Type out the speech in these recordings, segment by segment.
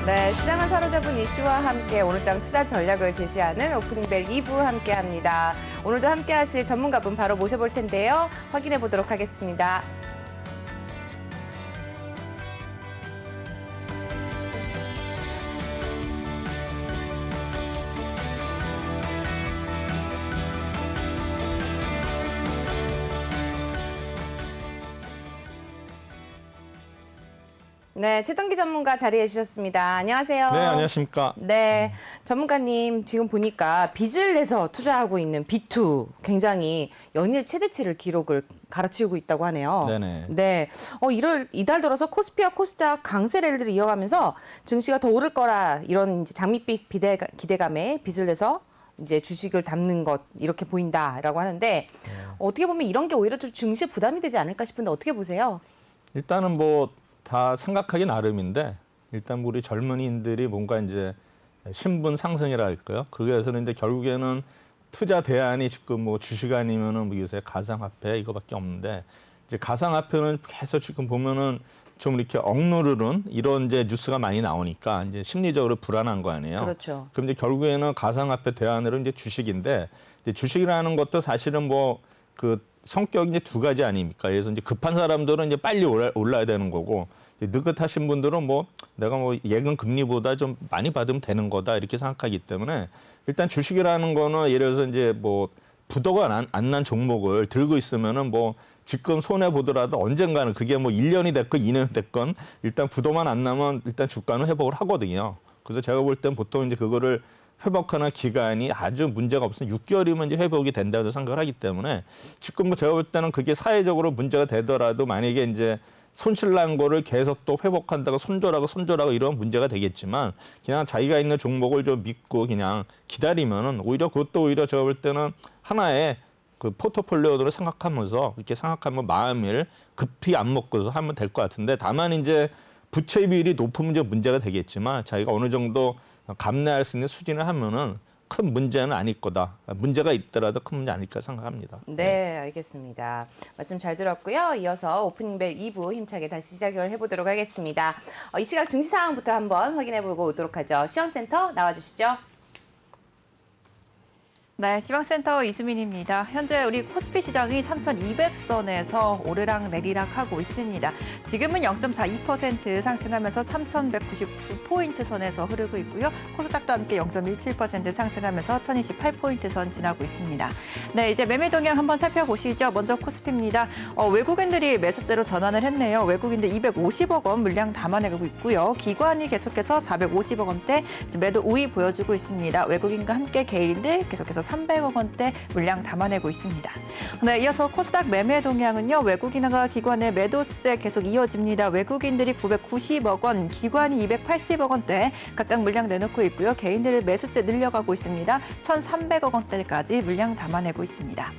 네, 시장을 사로잡은 이슈와 함께 오늘장 투자 전략을 제시하는 오프닝벨 2부 함께합니다. 오늘도 함께하실 전문가분 바로 모셔볼 텐데요. 확인해 보도록 하겠습니다. 네, 최동기 전문가 자리해 주셨습니다. 안녕하세요. 네, 안녕하십니까. 네, 전문가님 지금 보니까 빚을 내서 투자하고 있는 B2 굉장히 연일 최대치를 기록을 갈아치우고 있다고 하네요. 네네. 네, 이달 들어서 코스피와 코스닥 강세 랠리를 이어가면서 증시가 더 오를 거라 이런 이제 장밋빛 기대감에 빚을 내서 이제 주식을 담는 것 이렇게 보인다라고 하는데 어떻게 보면 이런 게 오히려 좀 증시에 부담이 되지 않을까 싶은데 어떻게 보세요? 일단은 뭐 다 생각하기 나름인데 일단 우리 젊은이들이 뭔가 이제 신분 상승이라 할까요? 그게서는 이제 결국에는 투자 대안이 지금 뭐 주식 아니면은 뭐 요새 가상화폐 이거밖에 없는데 이제 가상화폐는 계속 지금 보면은 좀 이렇게 억누르는 이런 이제 뉴스가 많이 나오니까 이제 심리적으로 불안한 거 아니에요. 그렇죠. 그럼 이제 결국에는 가상화폐 대안으로 이제 주식인데 이제 주식이라는 것도 사실은 뭐 그 성격이 이제 두 가지 아닙니까? 그래서 이제 급한 사람들은 이제 빨리 올라야 되는 거고 이제 느긋하신 분들은 뭐 내가 뭐 예금 금리보다 좀 많이 받으면 되는 거다 이렇게 생각하기 때문에 일단 주식이라는 거는 예를 들어서 이제 뭐 부도가 안 난 종목을 들고 있으면은 뭐 지금 손해 보더라도 언젠가는 그게 뭐 1년이 됐건 2년이 됐건 일단 부도만 안 나면 일단 주가는 회복을 하거든요. 그래서 제가 볼 땐 보통 이제 그거를 회복하는 기간이 아주 문제가 없으면 6개월이면 이제 회복이 된다고 생각을 하기 때문에 지금 뭐 제가 볼 때는 그게 사회적으로 문제가 되더라도 만약에 이제 손실난 거를 계속 또 회복한다고 손절하고 이런 문제가 되겠지만 그냥 자기가 있는 종목을 좀 믿고 그냥 기다리면은 오히려 그것도 오히려 제가 볼 때는 하나의 그 포트폴리오로 생각하면서 이렇게 생각하면 마음을 급히 안 먹고서 하면 될 것 같은데 다만 이제 부채 비율이 높으면 이제 문제가 되겠지만 자기가 어느 정도 감내할 수 있는 수준을 하면은 큰 문제는 아닐 거다. 문제가 있더라도 큰 문제 아닐까 생각합니다. 네, 알겠습니다. 말씀 잘 들었고요. 이어서 오프닝벨 2부 힘차게 다시 시작을 해보도록 하겠습니다. 이 시각 증시 상황부터 한번 확인해보고 오도록 하죠. 시황센터 나와주시죠. 네, 시황센터 이수민입니다. 현재 우리 코스피 시장이 3,200선에서 오르락 내리락 하고 있습니다. 지금은 0.42% 상승하면서 3,199포인트 선에서 흐르고 있고요. 코스닥도 함께 0.17% 상승하면서 1,028포인트 선 지나고 있습니다. 네, 이제 매매 동향 한번 살펴보시죠. 먼저 코스피입니다. 외국인들이 매수세로 전환을 했네요. 외국인들 250억 원 물량 담아내고 있고요. 기관이 계속해서 450억 원대 매도 우위 보여주고 있습니다. 외국인과 함께 개인들 계속해서 300억 원대 물량 담아내고 있습니다. 네, 이어서 코스닥 매매 동향은요. 외국인과 기관의 매도세 계속 이어집니다. 외국인들이 990억 원, 기관이 280억 원대 각각 물량 내놓고 있고요. 개인들의 매수세 늘려가고 있습니다. 1,300억 원대까지 물량 담아내고 있습니다.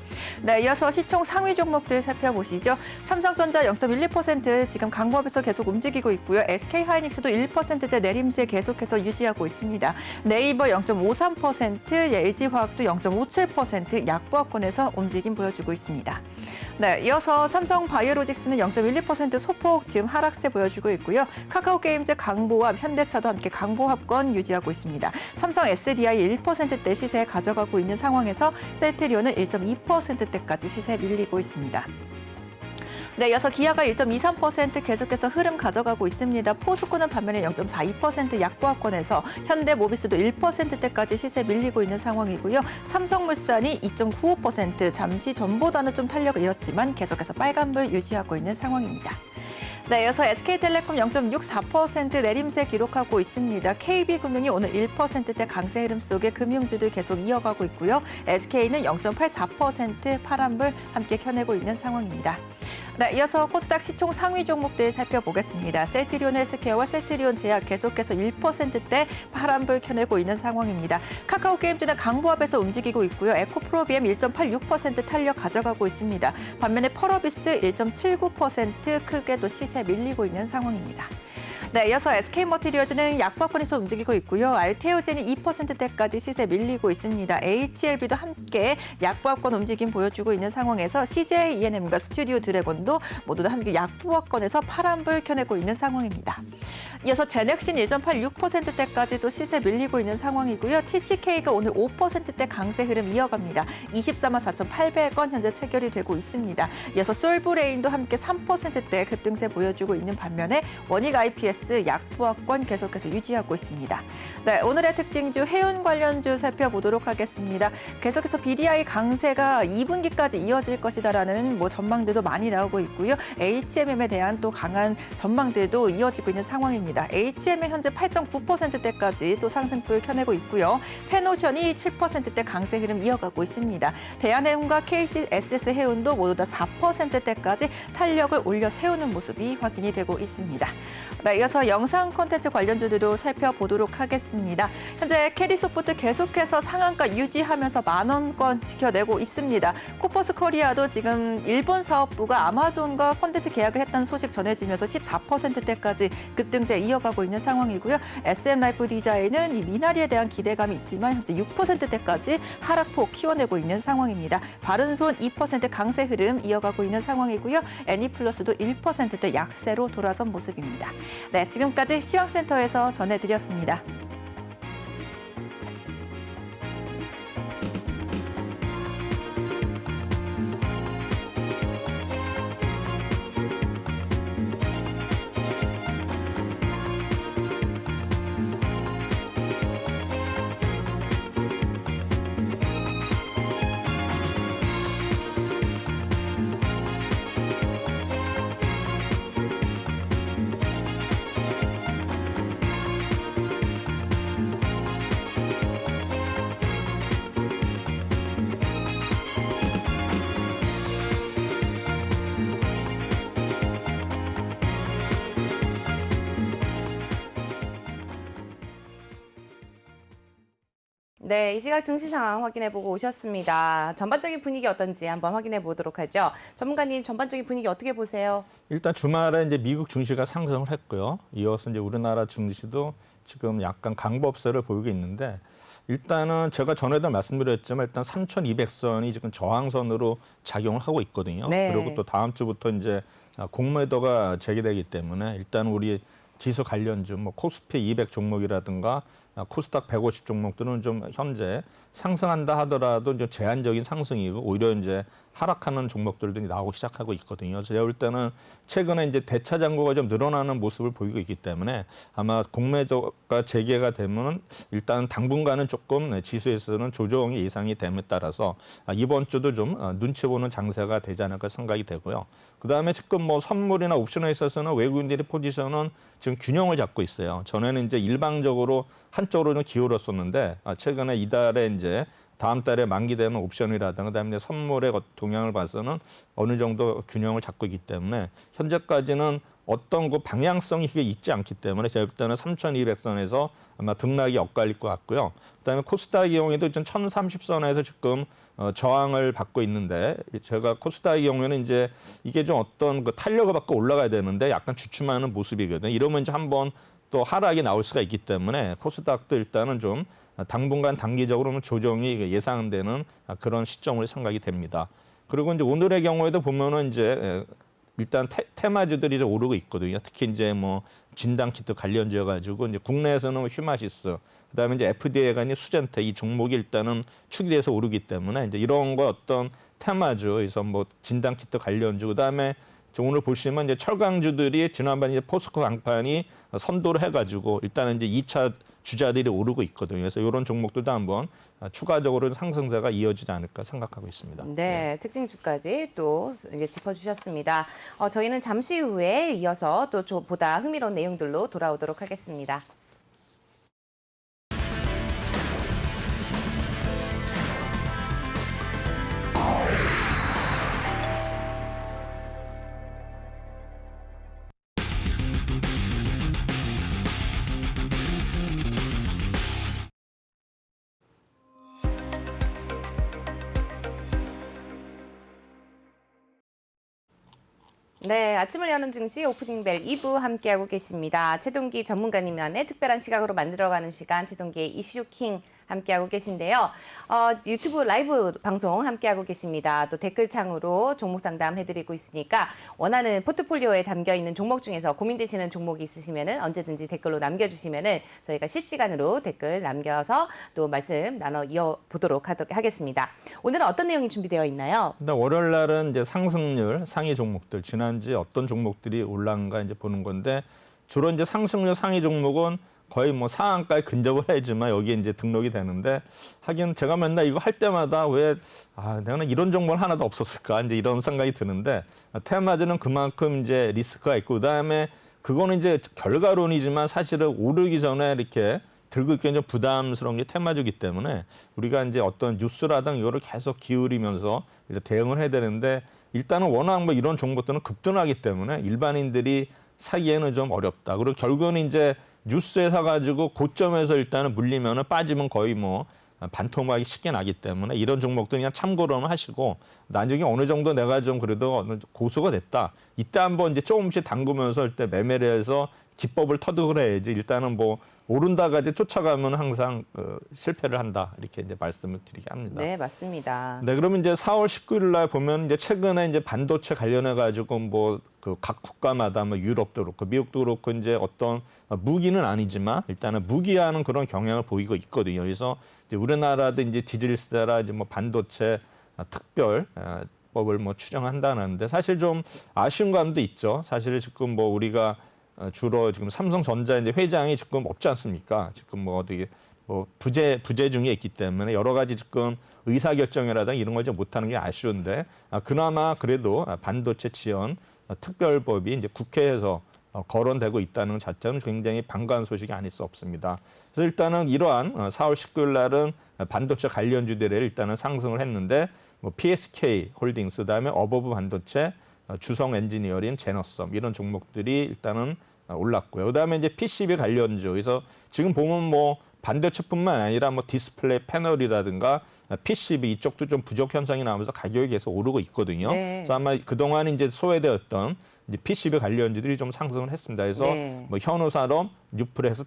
네, 이어서 시총 상위 종목들 살펴보시죠. 삼성전자 0.12% 지금 강보합에서 계속 움직이고 있고요. SK하이닉스도 1%대 내림세 계속해서 유지하고 있습니다. 네이버 0.53%, LG화학도 0.57% 약보합권에서 움직임 보여주고 있습니다. 네, 이어서 삼성바이오로직스는 0.12% 소폭 지금 하락세 보여주고 있고요. 카카오게임즈 강보합, 현대차도 함께 강보합권 유지하고 있습니다. 삼성 SDI 1%대 시세 가져가고 있는 상황에서 셀트리온은 1.2%대까지 시세 밀리고 있습니다. 네, 이어서 기아가 1.23% 계속해서 흐름 가져가고 있습니다. 포스코는 반면에 0.42% 약보합권에서 현대모비스도 1%대까지 시세 밀리고 있는 상황이고요. 삼성물산이 2.95% 잠시 전보다는 좀 탄력을 잃었지만 계속해서 빨간불 유지하고 있는 상황입니다. 네, 이어서 SK텔레콤 0.64% 내림세 기록하고 있습니다. KB금융이 오늘 1%대 강세 흐름 속에 금융주들 계속 이어가고 있고요. SK는 0.84% 파란불 함께 켜내고 있는 상황입니다. 네, 이어서 코스닥 시총 상위 종목들 살펴보겠습니다. 셀트리온 헬스케어와 셀트리온 제약 계속해서 1%대 파란불 켜내고 있는 상황입니다. 카카오게임즈는 강보합에서 움직이고 있고요. 에코프로비엠 1.86% 탄력 가져가고 있습니다. 반면에 펄어비스 1.79% 크게도 시세 밀리고 있는 상황입니다. 네, 이어서 SK머티리얼즈는 약보합권에서 움직이고 있고요. 알테오젠이 2%대까지 시세 밀리고 있습니다. HLB도 함께 약보합권 움직임 보여주고 있는 상황에서 CJ ENM과 스튜디오 드래곤도 모두 다 함께 약보합권에서 파란불 켜내고 있는 상황입니다. 이어서 제넥신 1.86%대까지도 시세 밀리고 있는 상황이고요. TCK가 오늘 5%대 강세 흐름 이어갑니다. 24만 4,800원 현재 체결이 되고 있습니다. 이어서 솔브레인도 함께 3%대 급등세 보여주고 있는 반면에 원익 IPS 약보합권 계속해서 유지하고 있습니다. 네, 오늘의 특징주 해운 관련주 살펴보도록 하겠습니다. 계속해서 BDI 강세가 2분기까지 이어질 것이다라는 전망들도 많이 나오고 있고요. HMM에 대한 또 강한 전망들도 이어지고 있는 상황입니다. HMM 현재 8.9%대까지 또 상승폭을 켜내고 있고요. 펜오션이 7%대 강세 흐름 이어가고 있습니다. 대한해운과 KCSS 해운도 모두 다 4%대까지 탄력을 올려 세우는 모습이 확인이 되고 있습니다. 네, 이어서 영상 콘텐츠 관련주들도 살펴보도록 하겠습니다. 현재 캐리소프트 계속해서 상한가 유지하면서 10,000원권 지켜내고 있습니다. 코퍼스 코리아도 지금 일본 사업부가 아마존과 콘텐츠 계약을 했다는 소식 전해지면서 14%대까지 급등세 이어가고 있는 상황이고요. SM라이프 디자인은 이 미나리에 대한 기대감이 있지만 현재 6%대까지 하락폭 키워내고 있는 상황입니다. 바른손 2% 강세 흐름 이어가고 있는 상황이고요. 애니플러스도 1%대 약세로 돌아선 모습입니다. 네, 지금까지 시황센터에서 전해드렸습니다. 네, 이 시각 증시 상황 확인해보고 오셨습니다. 전반적인 분위기 어떤지 한번 확인해 보도록 하죠. 전문가님, 전반적인 분위기 어떻게 보세요? 일단 주말에 이제 미국 증시가 상승을 했고요. 이어서 이제 우리나라 증시도 지금 약간 강보합세를 보이고 있는데 일단은 제가 전에도 말씀드렸지만 일단 3,200선이 지금 저항선으로 작용을 하고 있거든요. 네. 그리고 또 다음 주부터 이제 공매도가 재개되기 때문에 일단 우리 지수 관련주, 코스피 200 종목이라든가 코스닥 150 종목들은 좀 현재 상승한다 하더라도 좀 제한적인 상승이고 오히려 이제 하락하는 종목들도 나오기 시작하고 있거든요. 그래서 제가 볼 때는 최근에 이제 대차 잔고가 좀 늘어나는 모습을 보이고 있기 때문에 아마 공매도가 재개가 되면 일단 당분간은 조금 지수에서는 조정이 예상이 됨에 따라서 이번 주도 좀 눈치 보는 장세가 되지 않을까 생각이 되고요. 그다음에 지금 선물이나 옵션에 있어서는 외국인들의 포지션은 지금 균형을 잡고 있어요. 전에는 이제 일방적으로 한쪽으로 좀 기울었었는데 최근에 이달에 이제 다음 달에 만기되는 옵션이라든가 그다음에 선물의 동향을 봐서는 어느 정도 균형을 잡고 있기 때문에 현재까지는 어떤 그 방향성이 있지 않기 때문에 제가 볼 때는 3,200선에서 아마 등락이 엇갈릴 것 같고요. 그다음에 코스닥의 경우에도 1,030선에서 지금 저항을 받고 있는데 제가 코스닥의 경우에는 이제 이게 좀 어떤 그 탄력을 받고 올라가야 되는데 약간 주춤하는 모습이거든요. 이러면 이제 한번 또 하락이 나올 수가 있기 때문에 코스닥도 일단은 좀 당분간 단기적으로는 조정이 예상되는 그런 시점으로 생각이 됩니다. 그리고 이제 오늘의 경우에도 보면은 이제 일단 테마주들이 이제 오르고 있거든요. 특히 이제 진단키트 관련주여 가지고 이제 국내에서는 휴마시스, 그다음에 이제 FDA가 이제 수젠테 이 종목이 일단은 축이 돼서 오르기 때문에 이제 이런 거 어떤 테마주에서 진단키트 관련주, 그다음에 오늘 보시면 이제 철강주들이 지난번 이제 포스코 강판이 선도를 해가지고 일단은 이제 2차 주자들이 오르고 있거든요. 그래서 이런 종목들도 한번 추가적으로 상승세가 이어지지 않을까 생각하고 있습니다. 네, 특징주까지 또 이제 짚어주셨습니다. 저희는 잠시 후에 이어서 또 보다 흥미로운 내용들로 돌아오도록 하겠습니다. 네, 아침을 여는 증시 오프닝벨 2부 함께하고 계십니다. 최동기 전문가님만의 특별한 시각으로 만들어가는 시간, 최동기의 이슈킹 함께하고 계신데요. 유튜브 라이브 방송 함께하고 계십니다. 또 댓글창으로 종목 상담 해드리고 있으니까 원하는 포트폴리오에 담겨있는 종목 중에서 고민되시는 종목이 있으시면 언제든지 댓글로 남겨주시면 저희가 실시간으로 댓글 남겨서 또 말씀 나눠 이어보도록 하겠습니다. 오늘은 어떤 내용이 준비되어 있나요? 일단 월요일 날은 이제 상승률 상위 종목들, 지난주에 어떤 종목들이 올라간가 이제 보는 건데, 주로 이제 상승률 상위 종목은 거의 뭐 상한가에 근접을 해야지만 여기에 이제 등록이 되는데, 하긴 제가 맨날 이거 할 때마다 왜 내가 이런 정보는 하나도 없었을까 이제 이런 생각이 드는데, 테마주는 그만큼 이제 리스크가 있고, 그다음에 그거는 이제 결과론이지만 사실은 오르기 전에 이렇게 들고 있기엔 좀 부담스러운 게 테마주기 때문에 우리가 이제 어떤 뉴스라든 이거를 계속 기울이면서 이제 대응을 해야 되는데, 일단은 워낙 뭐 이런 종목들은 급등하기 때문에 일반인들이 사기에는 좀 어렵다. 그리고 결국은 이제 뉴스에 사가지고 고점에서 일단은 물리면은 빠지면 거의 뭐 반토막이 쉽게 나기 때문에 이런 종목들 그냥 참고로만 하시고, 나중에 어느 정도 내가 좀 그래도 어느 고수가 됐다, 이때 한번 이제 조금씩 담그면서 일단 매매를 해서 기법을 터득을 해야지, 일단은 뭐 오른다까지 쫓아가면 항상 실패를 한다, 이렇게 이제 말씀을 드리게 합니다. 네, 맞습니다. 네, 그러면 이제 4월 19일 날 보면 이제 최근에 이제 반도체 관련해 가지고 뭐 그 각 국가마다 뭐 유럽도 그렇고 미국도 그렇고 이제 어떤 무기는 아니지만 일단은 무기하는 그런 경향을 보이고 있거든요. 그래서 이제 우리나라도 이제 디젤세라 이제 뭐 반도체 특별 법을 뭐 추정한다는데, 사실 좀 아쉬운 감도 있죠. 사실 지금 뭐 우리가 주로 지금 삼성전자 이제 회장이 지금 없지 않습니까? 지금 뭐 어디 뭐 부재 중에 있기 때문에 여러 가지 지금 의사결정이라든가 이런 걸 좀 못하는 게 아쉬운데, 그나마 그래도 반도체 지원 특별법이 이제 국회에서 거론되고 있다는 자체는 굉장히 반가운 소식이 아닐 수 없습니다. 그래서 일단은 이러한 4월 19일 날은 반도체 관련주들이 일단은 상승을 했는데, 뭐 PSK 홀딩스, 그다음에 어버브 반도체, 주성 엔지니어링, 제너섬 이런 종목들이 일단은 올랐고요. 그다음에 이제 PCB 관련주, 그래서 지금 보면 뭐 반도체뿐만 아니라 뭐 디스플레이 패널이라든가 PCB 이쪽도 좀 부족 현상이 나오면서 가격이 계속 오르고 있거든요. 네. 그래서 아마 그동안 이제 소외되었던 이제 PCB 관련주들이 좀 상승을 했습니다. 그래서 네. 뭐 현우산업, 뉴프렉스,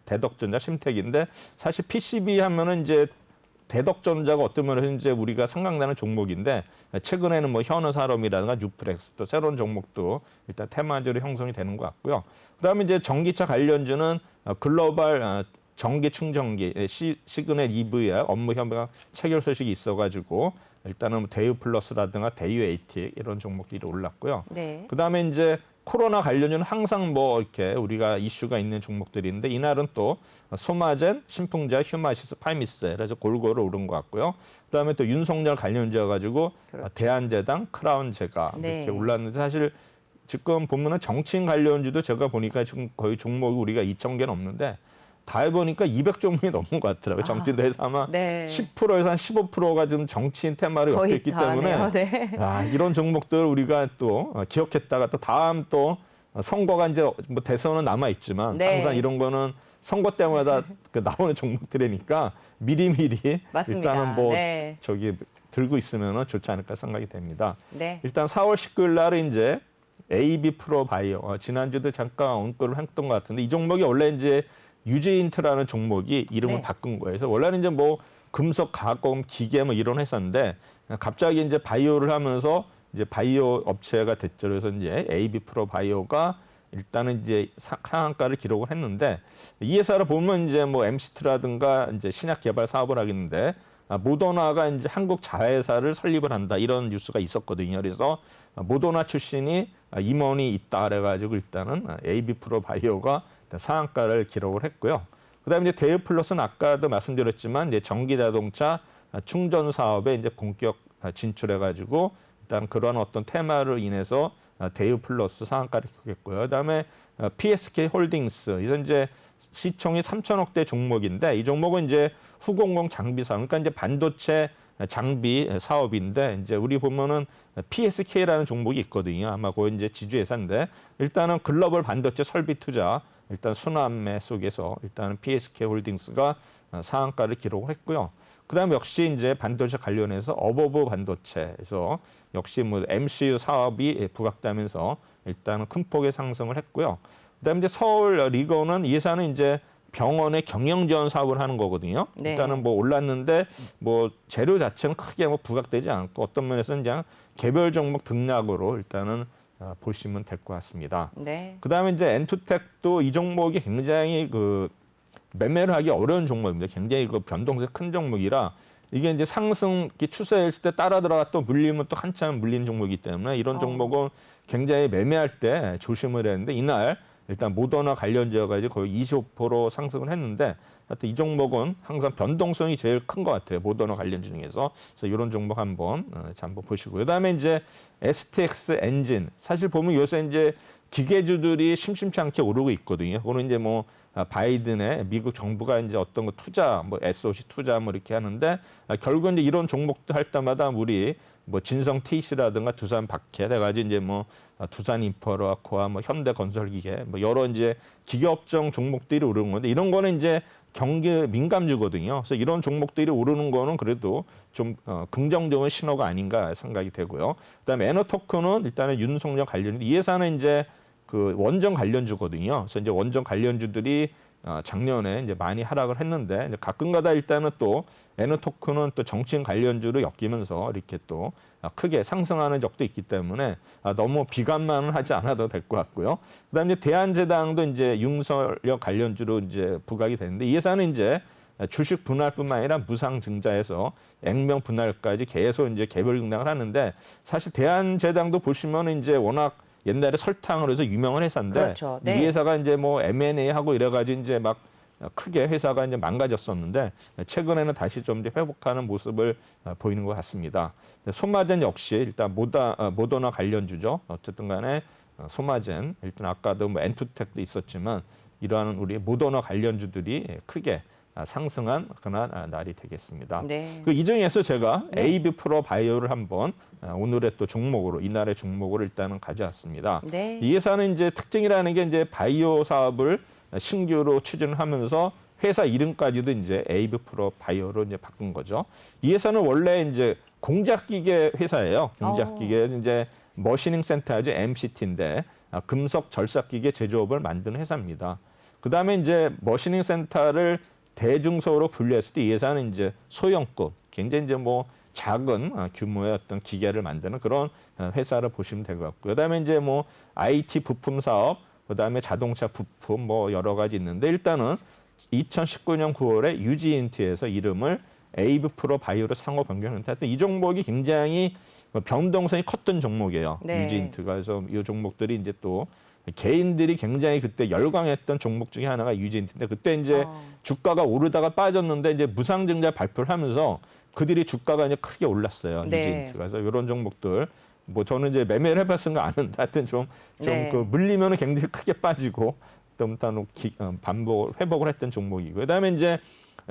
대덕전자, 심택인데, 사실 PCB 하면은 이제 대덕전자가 어떤 면에서 이제 우리가 생각나는 종목인데, 최근에는 뭐 현우산업이라든가 뉴프렉스 또 새로운 종목도 일단 테마주로 형성이 되는 것 같고요. 그다음에 이제 전기차 관련주는 글로벌 전기 충전기 시그넷 EV와 업무 협약 체결 소식이 있어가지고 일단은 대유 플러스라든가 대유 에이틱 이런 종목들이 올랐고요. 네. 그다음에 이제 코로나 관련주는 항상 뭐 이렇게 우리가 이슈가 있는 종목들인데, 이날은 또 소마젠, 신풍자, 휴마시스, 파미스 그래서 골고루 오른 것 같고요. 그다음에 또 윤석열 관련주여가지고 대한제당, 크라운제가 네. 이렇게 올랐는데, 사실 지금 보면은 정치인 관련주도 제가 보니까 지금 거의 종목이 우리가 2,000개 넘는데 다 해보니까 200종목이 넘는 것 같더라고요. 정치인 대해서 아마 네. 10%에서 한 15%가 지금 정치인 테마를 엮여 있기 때문에 네. 이런 종목들 우리가 또 기억했다가 또 다음 또 선거가 이제 뭐 대선은 남아 있지만 네. 항상 이런 거는 선거 때마다 그 나오는 종목들이니까 미리미리 맞습니다. 일단은 뭐 네. 저기 들고 있으면 좋지 않을까 생각이 됩니다. 네. 일단 4월 19일 날은 이제 AB 프로 바이오, 지난주도 잠깐 언급을 했던 것 같은데, 이 종목이 원래 이제 유지인트라는 종목이 이름을 네. 바꾼 거예요. 그래서 원래는 이제 뭐 금속 가공 기계 뭐 이런 회사인데, 갑자기 이제 바이오를 하면서 이제 바이오 업체가 됐죠. 그래서 이제 AB 프로 바이오가 일단은 이제 상한가를 기록을 했는데, 이 회사를 보면 이제 뭐 MCT라든가 이제 신약 개발 사업을 하겠는데, 모더나가 이제 한국 자회사를 설립을 한다 이런 뉴스가 있었거든요. 그래서 모더나 출신이 임원이 있다 그래가지고 일단은 AB 프로 바이오가 상한가를 기록을 했고요. 그다음에 이제 대유 플러스는 아까도 말씀드렸지만 이제 전기 자동차 충전 사업에 이제 본격 진출해가지고 일단 그런 어떤 테마로 인해서 대유 플러스 상한가를 기록했고요. 그다음에 PSK 홀딩스, 이건 이제 시총이 3천억대 종목인데, 이 종목은 이제 후공공 장비 사업, 그러니까 이제 반도체 장비 사업인데, 이제 우리 보면은 PSK라는 종목이 있거든요. 아마 그 이제 지주회사인데, 일단은 글로벌 반도체 설비 투자 일단 순환매 속에서 일단은 PSK홀딩스가 상한가를 기록을 했고요. 그다음 역시 이제 반도체 관련해서 어버브 반도체에서 역시 뭐 MCU 사업이 부각되면서 일단은 큰 폭의 상승을 했고요. 그다음에 이제 서울 리거는 이 회사는 이제 병원의 경영 지원 사업을 하는 거거든요. 네. 일단은 뭐 올랐는데 뭐 재료 자체는 크게 뭐 부각되지 않고 어떤 면에서는 그냥 개별 종목 등락으로 일단은 보시면 될 것 같습니다. 네. 그다음에 이제 엔투텍도 이 종목이 굉장히 그 매매를 하기 어려운 종목입니다. 굉장히 그 변동성이 큰 종목이라 이게 이제 상승 추세했을 때 따라 들어가 또 물리면 또 한참 물리는 종목이기 때문에 이런 종목은 굉장히 매매할 때 조심을 해야 되는데 이날 일단 모더나 관련주가 이제 거의 25% 상승을 했는데 하여튼 이 종목은 항상 변동성이 제일 큰 것 같아요. 모더나 관련주 중에서. 그래서 이런 종목 한번 보시고요. 그다음에 이제 STX 엔진. 사실 보면 요새 이제 기계주들이 심심치 않게 오르고 있거든요. 그거는 이제 뭐 바이든의 미국 정부가 이제 어떤 거 투자, 뭐 SOC 투자 뭐 이렇게 하는데 결국은 이제 이런 종목도 할 때마다 우리 뭐 진성 TC라든가 두산 박해 해가지고 이제 뭐 두산 인프라코아 뭐 현대건설기계 뭐 여러 이제 기계업종 종목들이 오르는 건데 이런 거는 이제 경기 민감주거든요. 그래서 이런 종목들이 오르는 거는 그래도 좀 긍정적인 신호가 아닌가 생각이 되고요. 그다음에 에너토크는 일단은 윤석열 관련 이 회사는 이제 그 원전 관련주거든요. 그래서 이제 원전 관련주들이 작년에 이제 많이 하락을 했는데 이제 가끔가다 일단은 또 에너토크는 또 정치인 관련주로 엮이면서 이렇게 또 크게 상승하는 적도 있기 때문에 너무 비관만은 하지 않아도 될 것 같고요. 그다음에 이제 대한제당도 이제 윤석열 관련주로 이제 부각이 되는데 이 회사는 이제 주식 분할뿐만 아니라 무상증자에서 액면 분할까지 계속 이제 개별 등락을 하는데 사실 대한제당도 보시면 이제 워낙 옛날에 설탕으로 해서 유명한 회사인데 그렇죠. 네. 이 회사가 이제 뭐 M&A 하고 이래가지고 이제 막 크게 회사가 이제 망가졌었는데 최근에는 다시 좀 이제 회복하는 모습을 보이는 것 같습니다. 소마젠 역시 일단 모더나 관련주죠. 어쨌든 간에 소마젠 일단 아까도 뭐 엔투텍도 있었지만 이러한 우리 모더나 관련주들이 크게 상승한 그날 날이 되겠습니다. 네. 이 중에서 제가 AB 프로 바이오를 한번 오늘의 또 종목으로 이날의 종목으로 일단은 가져왔습니다. 네. 이 회사는 이제 특징이라는 게 이제 바이오 사업을 신규로 추진하면서 회사 이름까지도 이제 AB 프로 바이오로 이제 바꾼 거죠. 이 회사는 원래 이제 공작기계 회사예요. 공작기계 이제 머시닝 센터죠 MCT인데 금속 절삭기계 제조업을 만드는 회사입니다. 그다음에 이제 머시닝 센터를 대중소로 분류했을 때 이 회사는 이제 소형급, 굉장히 이제 뭐 작은 규모의 어떤 기계를 만드는 그런 회사를 보시면 될 것 같고요. 그다음에 이제 뭐 IT 부품 사업, 그다음에 자동차 부품 뭐 여러 가지 있는데 일단은 2019년 9월에 유지인트에서 이름을 에이브 프로 바이오로 상호 변경했는데 하여튼 이 종목이 굉장히 변동성이 컸던 종목이에요. 네. 유지인트가. 그래서 이 종목들이 이제 또 개인들이 굉장히 그때 열광했던 종목 중에 하나가 유지인트인데 그때 이제 주가가 오르다가 빠졌는데 이제 무상증자 발표를 하면서 그들이 주가가 이제 크게 올랐어요. 네. 유지인트가. 그래서 이런 종목들 뭐 저는 이제 매매를 해봤으니까 아는데 하여튼 좀 네. 그 물리면은 굉장히 크게 빠지고 또 회복을 했던 종목이고 그다음에 이제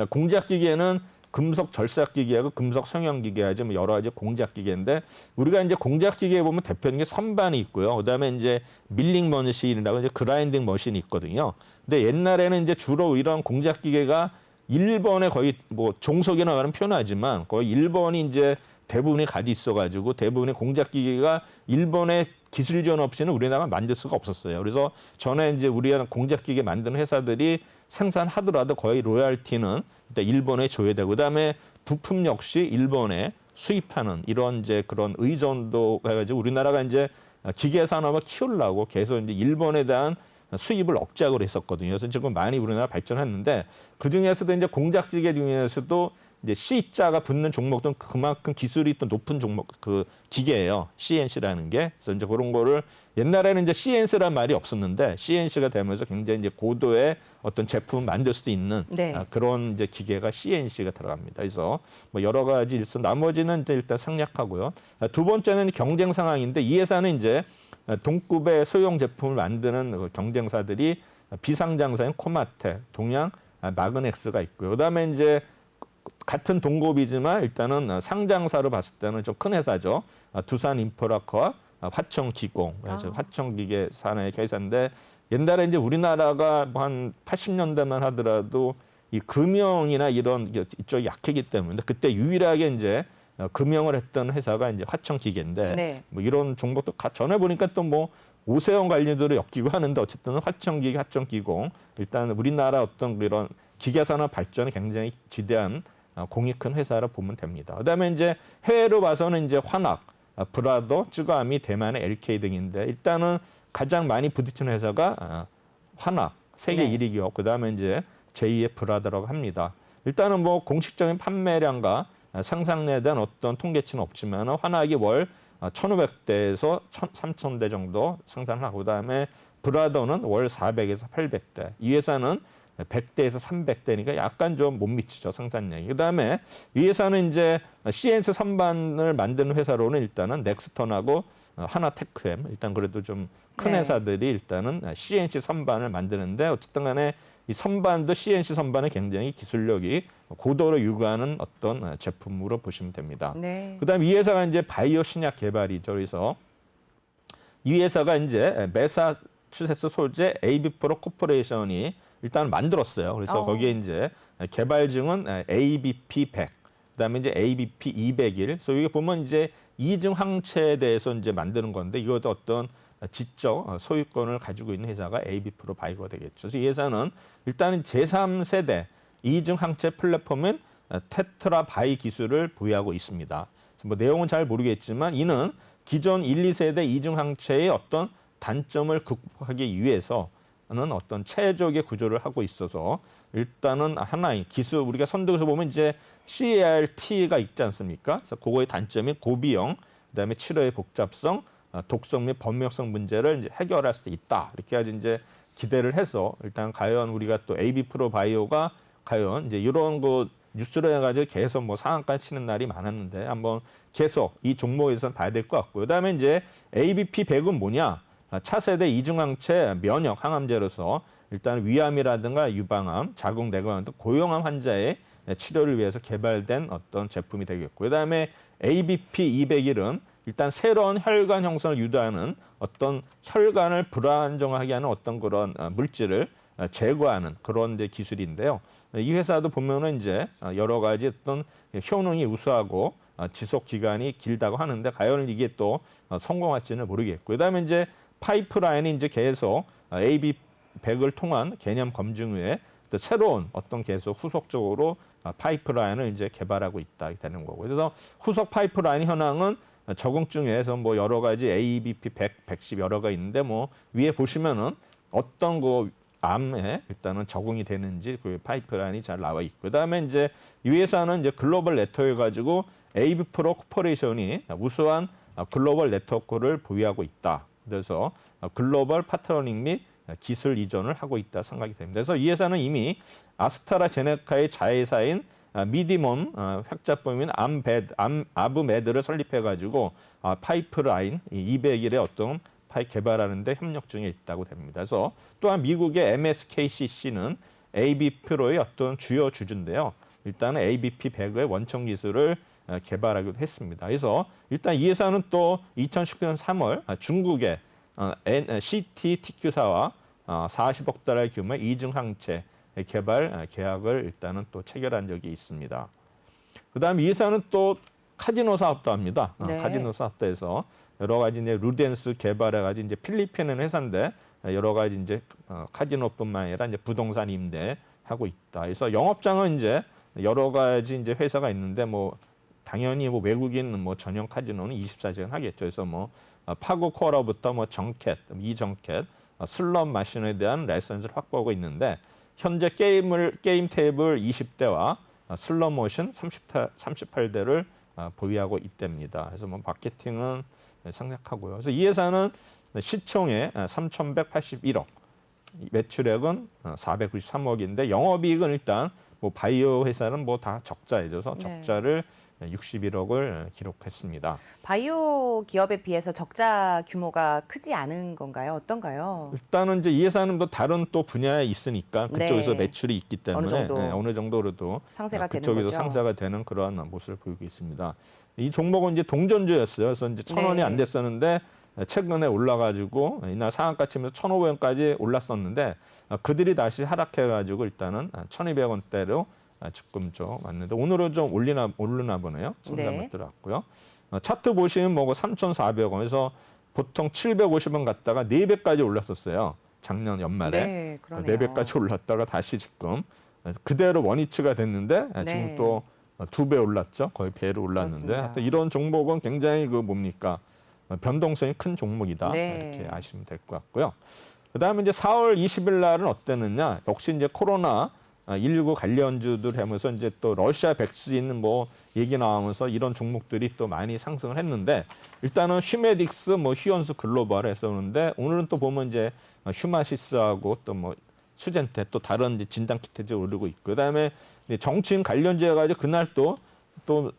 공작기계는 금속 절삭기계하고 금속 성형기계하지 뭐 여러 가지 공작기계인데 우리가 이제 공작기계에 보면 대표적인 게 선반이 있고요. 그다음에 이제 밀링 머신이라고 이제 그라인딩 머신이 있거든요. 근데 옛날에는 이제 주로 이런 공작기계가 일본에 거의 뭐 종속이라고 하는 표현하지만 거의 일본이 이제 대부분이 가지 있어가지고 대부분의 공작기계가 일본의 기술 지원 없이는 우리나라가 만들 수가 없었어요. 그래서 전에 이제 우리나라 공작기계 만드는 회사들이 생산하더라도 거의 로열티는 일단 일본에 줘야 되고 그다음에 부품 역시 일본에 수입하는 이런 이제 그런 의존도가 해가지고 우리나라가 이제 기계 산업을 키우려고 계속 이제 일본에 대한 수입을 억제하고 했었거든요. 그래서 지금 많이 우리나라 발전했는데 그 중에서도 이제 공작기계 중에서도 이제 C자가 붙는 종목들은 그만큼 기술이 또 높은 종목 그 기계예요. CNC라는 게. 그래서 이제 그런 거를 옛날에는 이제 CNC라는 말이 없었는데 CNC가 되면서 굉장히 이제 고도의 어떤 제품을 만들 수 있는 네. 그런 이제 기계가 CNC가 들어갑니다. 그래서 뭐 여러 가지 있어 나머지는 이제 일단 생략하고요. 두 번째는 경쟁 상황인데 이 회사는 이제 동급의 소형 제품을 만드는 경쟁사들이 비상장사인 코마텍, 동양 마그넥스가 있고요. 그다음에 이제 같은 동급이지만 일단은 상장사로 봤을 때는 좀 큰 회사죠. 두산 인프라코아, 화청기공, 화청기계 산하의 회사인데 옛날에 이제 우리나라가 뭐 한 80년대만 하더라도 이 금형이나 이런 이쪽이 약했기 때문에 그때 유일하게 이제 금형을 했던 회사가 이제 화천기계인데 네. 뭐 이런 정보도 전에 보니까 또 뭐 오세훈 관련도로 엮이고 하는데 어쨌든 화천기계, 화천기공 일단 우리나라 어떤 그런 기계산업 발전에 굉장히 지대한 공이 큰 회사라 보면 됩니다. 그다음에 이제 해외로 봐서는 이제 환학, 브라더, 쯔가미, 대만의 LK 등인데 일단은 가장 많이 부딪히는 회사가 환학, 세계 네. 1위 기업, 그다음에 이제 제2의 브라더라고 합니다. 일단은 뭐 공식적인 판매량과 생산량에 대한 어떤 통계치는 없지만 환학이 월 1,500대에서 3,000대 정도 생산을 하고 그다음에 브라더는 월 400에서 800대. 이 회사는 100대에서 300대니까 약간 좀 못 미치죠, 생산량이. 그다음에 이 회사는 이제 CNC 선반을 만드는 회사로는 일단은 넥스턴하고 하나테크엠 일단 그래도 좀 큰 네. 회사들이 일단은 CNC 선반을 만드는데 어쨌든 간에 이 선반도 CNC 선반에 굉장히 기술력이 고도로 요구하는 어떤 제품으로 보시면 됩니다. 네. 그다음에 이 회사가 이제 바이오 신약 개발이죠. 그래서 이 회사가 이제 매사추세츠 소재 에이비프로 코퍼레이션이 일단 만들었어요. 그래서 거기에 이제 개발증은 ABP100, 그다음에 이제 ABP201. 그래서 여기 보면 이제 이중 항체에 대해서 이제 만드는 건데 이것도 어떤 지적 소유권을 가지고 있는 회사가 AB프로 바이오가 되겠죠. 그래서 이 회사는 일단은 제3세대 이중 항체 플랫폼인 테트라 바이 기술을 보유하고 있습니다. 뭐 내용은 잘 모르겠지만 이는 기존 1, 2세대 이중 항체의 어떤 단점을 극복하기 위해서는 어떤 체적의 구조를 하고 있어서 일단은 하나의 기술 우리가 선두에서 보면 이제 CAR-T가 있지 않습니까? 그래서 그거의 단점이 고비용, 그다음에 치료의 복잡성, 독성 및 범용성 문제를 이제 해결할 수 있다. 이렇게 아주 이제 기대를 해서 일단 과연 우리가 또 AB프로 바이오가 과연 이제 이런 거 뉴스로 해가지고 계속 뭐 상한가 치는 날이 많았는데 한번 계속 이 종목에서는 봐야 될 것 같고요. 그다음에 이제 ABP100은 뭐냐? 차세대 이중항체 면역 항암제로서 일단 위암이라든가 유방암, 자궁 내과암 등 고용암 환자의 치료를 위해서 개발된 어떤 제품이 되겠고요. 그다음에 ABP201은 일단 새로운 혈관 형성을 유도하는 어떤 혈관을 불안정하게 하는 어떤 그런 물질을 제거하는 그런 기술인데요. 이 회사도 보면은 이제 여러 가지 어떤 효능이 우수하고 지속 기간이 길다고 하는데 과연 이게 또 성공할지는 모르겠고, 그다음에 이제 파이프라인이 이제 계속 AB100을 통한 개념 검증 후에 또 새로운 어떤 계속 후속적으로 파이프라인을 이제 개발하고 있다 되는 거고, 그래서 후속 파이프라인 현황은 적응증에서 뭐 여러 가지 ABP 100, 110 여러 가 있는데 뭐 위에 보시면은 어떤 그 암에 일단은 적응이 되는지 그 파이프라인이 잘 나와 있고, 그다음에 이제 이 회사는 이제 글로벌 네트워크 가지고 AB프로 코퍼레이션이 우수한 글로벌 네트워크를 보유하고 있다. 그래서 글로벌 파트너링 및 기술 이전을 하고 있다 생각이 됩니다. 그래서 이 회사는 이미 아스트라제네카의 자회사인 미디멈 획자법인 아브메드를 설립해가지고 파이프라인 200일의 어떤 파이 개발하는 데 협력 중에 있다고 됩니다. 그래서 또한 미국의 MSKCC는 AB프로의 어떤 주요 주주인데요. 일단은 ABP100의 원천 기술을 개발하기도 했습니다. 그래서 일단 이 회사는 또 2019년 3월 중국의 CTTQ사와 40억 달러 규모의 이중 항체 개발 계약을 일단은 또 체결한 적이 있습니다. 그다음 이 회사는 또 카지노 사업도 합니다. 네. 카지노 사업도 해서 여러 가지 이제 루덴스 개발해가지고 이제 필리핀은 회사인데 여러 가지 이제 카지노뿐만 아니라 이제 부동산 임대하고 있다. 그래서 영업장은 이제 여러 가지 이제 회사가 있는데 뭐 당연히 뭐 외국인 뭐 전용 카지노는 24시간 하겠죠. 그래서 뭐 파고 코어라부터 뭐 정캣, 이정캣, 슬롯 마신에 대한 라이선스를 확보하고 있는데 현재 게임 테이블 20대와 슬롯 모션 38대를 보유하고 있답니다. 그래서 뭐 마케팅은 생략하고요. 그래서 이 회사는 시총에 3,181억, 매출액은 493억인데 영업이익은 일단 뭐 바이오 회사는 뭐 다 적자이죠. 네. 적자를 61억을 기록했습니다. 바이오 기업에 비해서 적자 규모가 크지 않은 건가요? 어떤가요? 일단은 이제 이 회사는 또 다른 또 분야에 있으니까 그쪽에서 네. 매출이 있기 때문에 어느 정도 어느 정도로도 상세가 되는 그쪽에서 거죠. 상세가 되는 그런 모습을 보이고 있습니다. 이 종목은 이제 동전주였어요. 그래서 이제 1,000원이 네. 안 됐었는데 최근에 올라가지고 이날 상한가 치면서 1,500원까지 올랐었는데 그들이 다시 하락해가지고 일단은 1,200원대로 지금 좀 왔는데 오늘은 좀 오르나 보네요. 성장을 들어왔고요. 차트 보시면 뭐 3,400원에서 보통 750원 갔다가 4배까지 올랐었어요. 작년 연말에. 네, 그러네요. 4배까지 올랐다가 다시 지금 그대로 원위치가 됐는데 지금 네. 또 2배 올랐죠. 거의 배로 올랐는데 그렇습니다. 하여튼 이런 종목은 굉장히 그 뭡니까 변동성이 큰 종목이다. 네. 이렇게 아시면 될 것 같고요. 그다음에 이제 4월 20일 날은 어땠느냐? 역시 이제 코로나 19 관련주들 하면서 이제 또 러시아 백신 뭐 얘기 나오면서 이런 종목들이 또 많이 상승을 했는데 일단은 휴메딕스 뭐 휴연수 글로벌 했었는데 오늘은 또 보면 이제 휴마시스하고 또 뭐 수젠테 또 다른 이제 진단키트제 오르고 있고 그다음에 정치인 관련주 해가지고 그날 또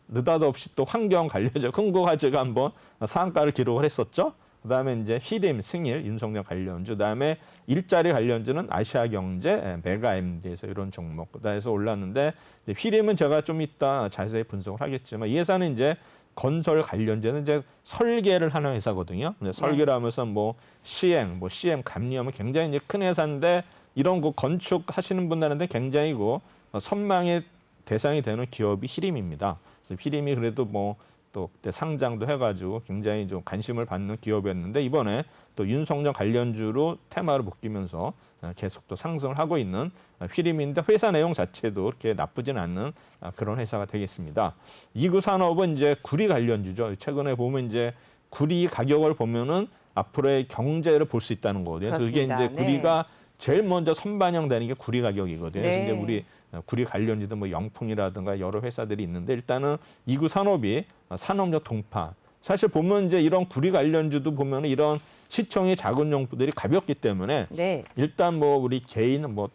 느닷없이 또 환경 관련주 흥국화재가 한번 상한가를 기록을 했었죠. 그다음에 이제 히림, 승일, 윤석열 관련주, 그다음에 일자리 관련주는 아시아경제, 메가MD에서 이런 종목 그다음에서 올랐는데 히림은 제가 좀 이따 자세히 분석을 하겠지만 이 회사는 이제 건설 관련주는 이제 설계를 하는 회사거든요. 근데 설계를 하면서 뭐 시행, 뭐 CM 감리하면 굉장히 이제 큰 회사인데 이런 거 건축하시는 분들한테 굉장히 그 선망의 대상이 되는 기업이 히림입니다. 그래서 히림이 그래도 뭐 또 그때 상장도 해가지고 굉장히 좀 관심을 받는 기업이었는데 이번에 또 윤석열 관련주로 테마를 묶이면서 계속 또 상승을 하고 있는 휘림인데 회사 내용 자체도 그렇게 나쁘진 않는 그런 회사가 되겠습니다. 이구 산업은 이제 구리 관련주죠. 최근에 보면 이제 구리 가격을 보면은 앞으로의 경제를 볼 수 있다는 거거든요. 그래서 이게 그렇습니다. 이제 구리가 제일 먼저 선반영되는 게 구리 가격이거든요. 그래서 네. 이제 우리 구리 관련주도 뭐 영풍이라든가 여러 회사들이 있는데 일단은 이구 산업이 산업력 동파. 사실 보면 이제 이런 구리 관련주도 보면 이런 시총이 작은 종목들이 가볍기 때문에 네. 일단 뭐 우리 개인 뭐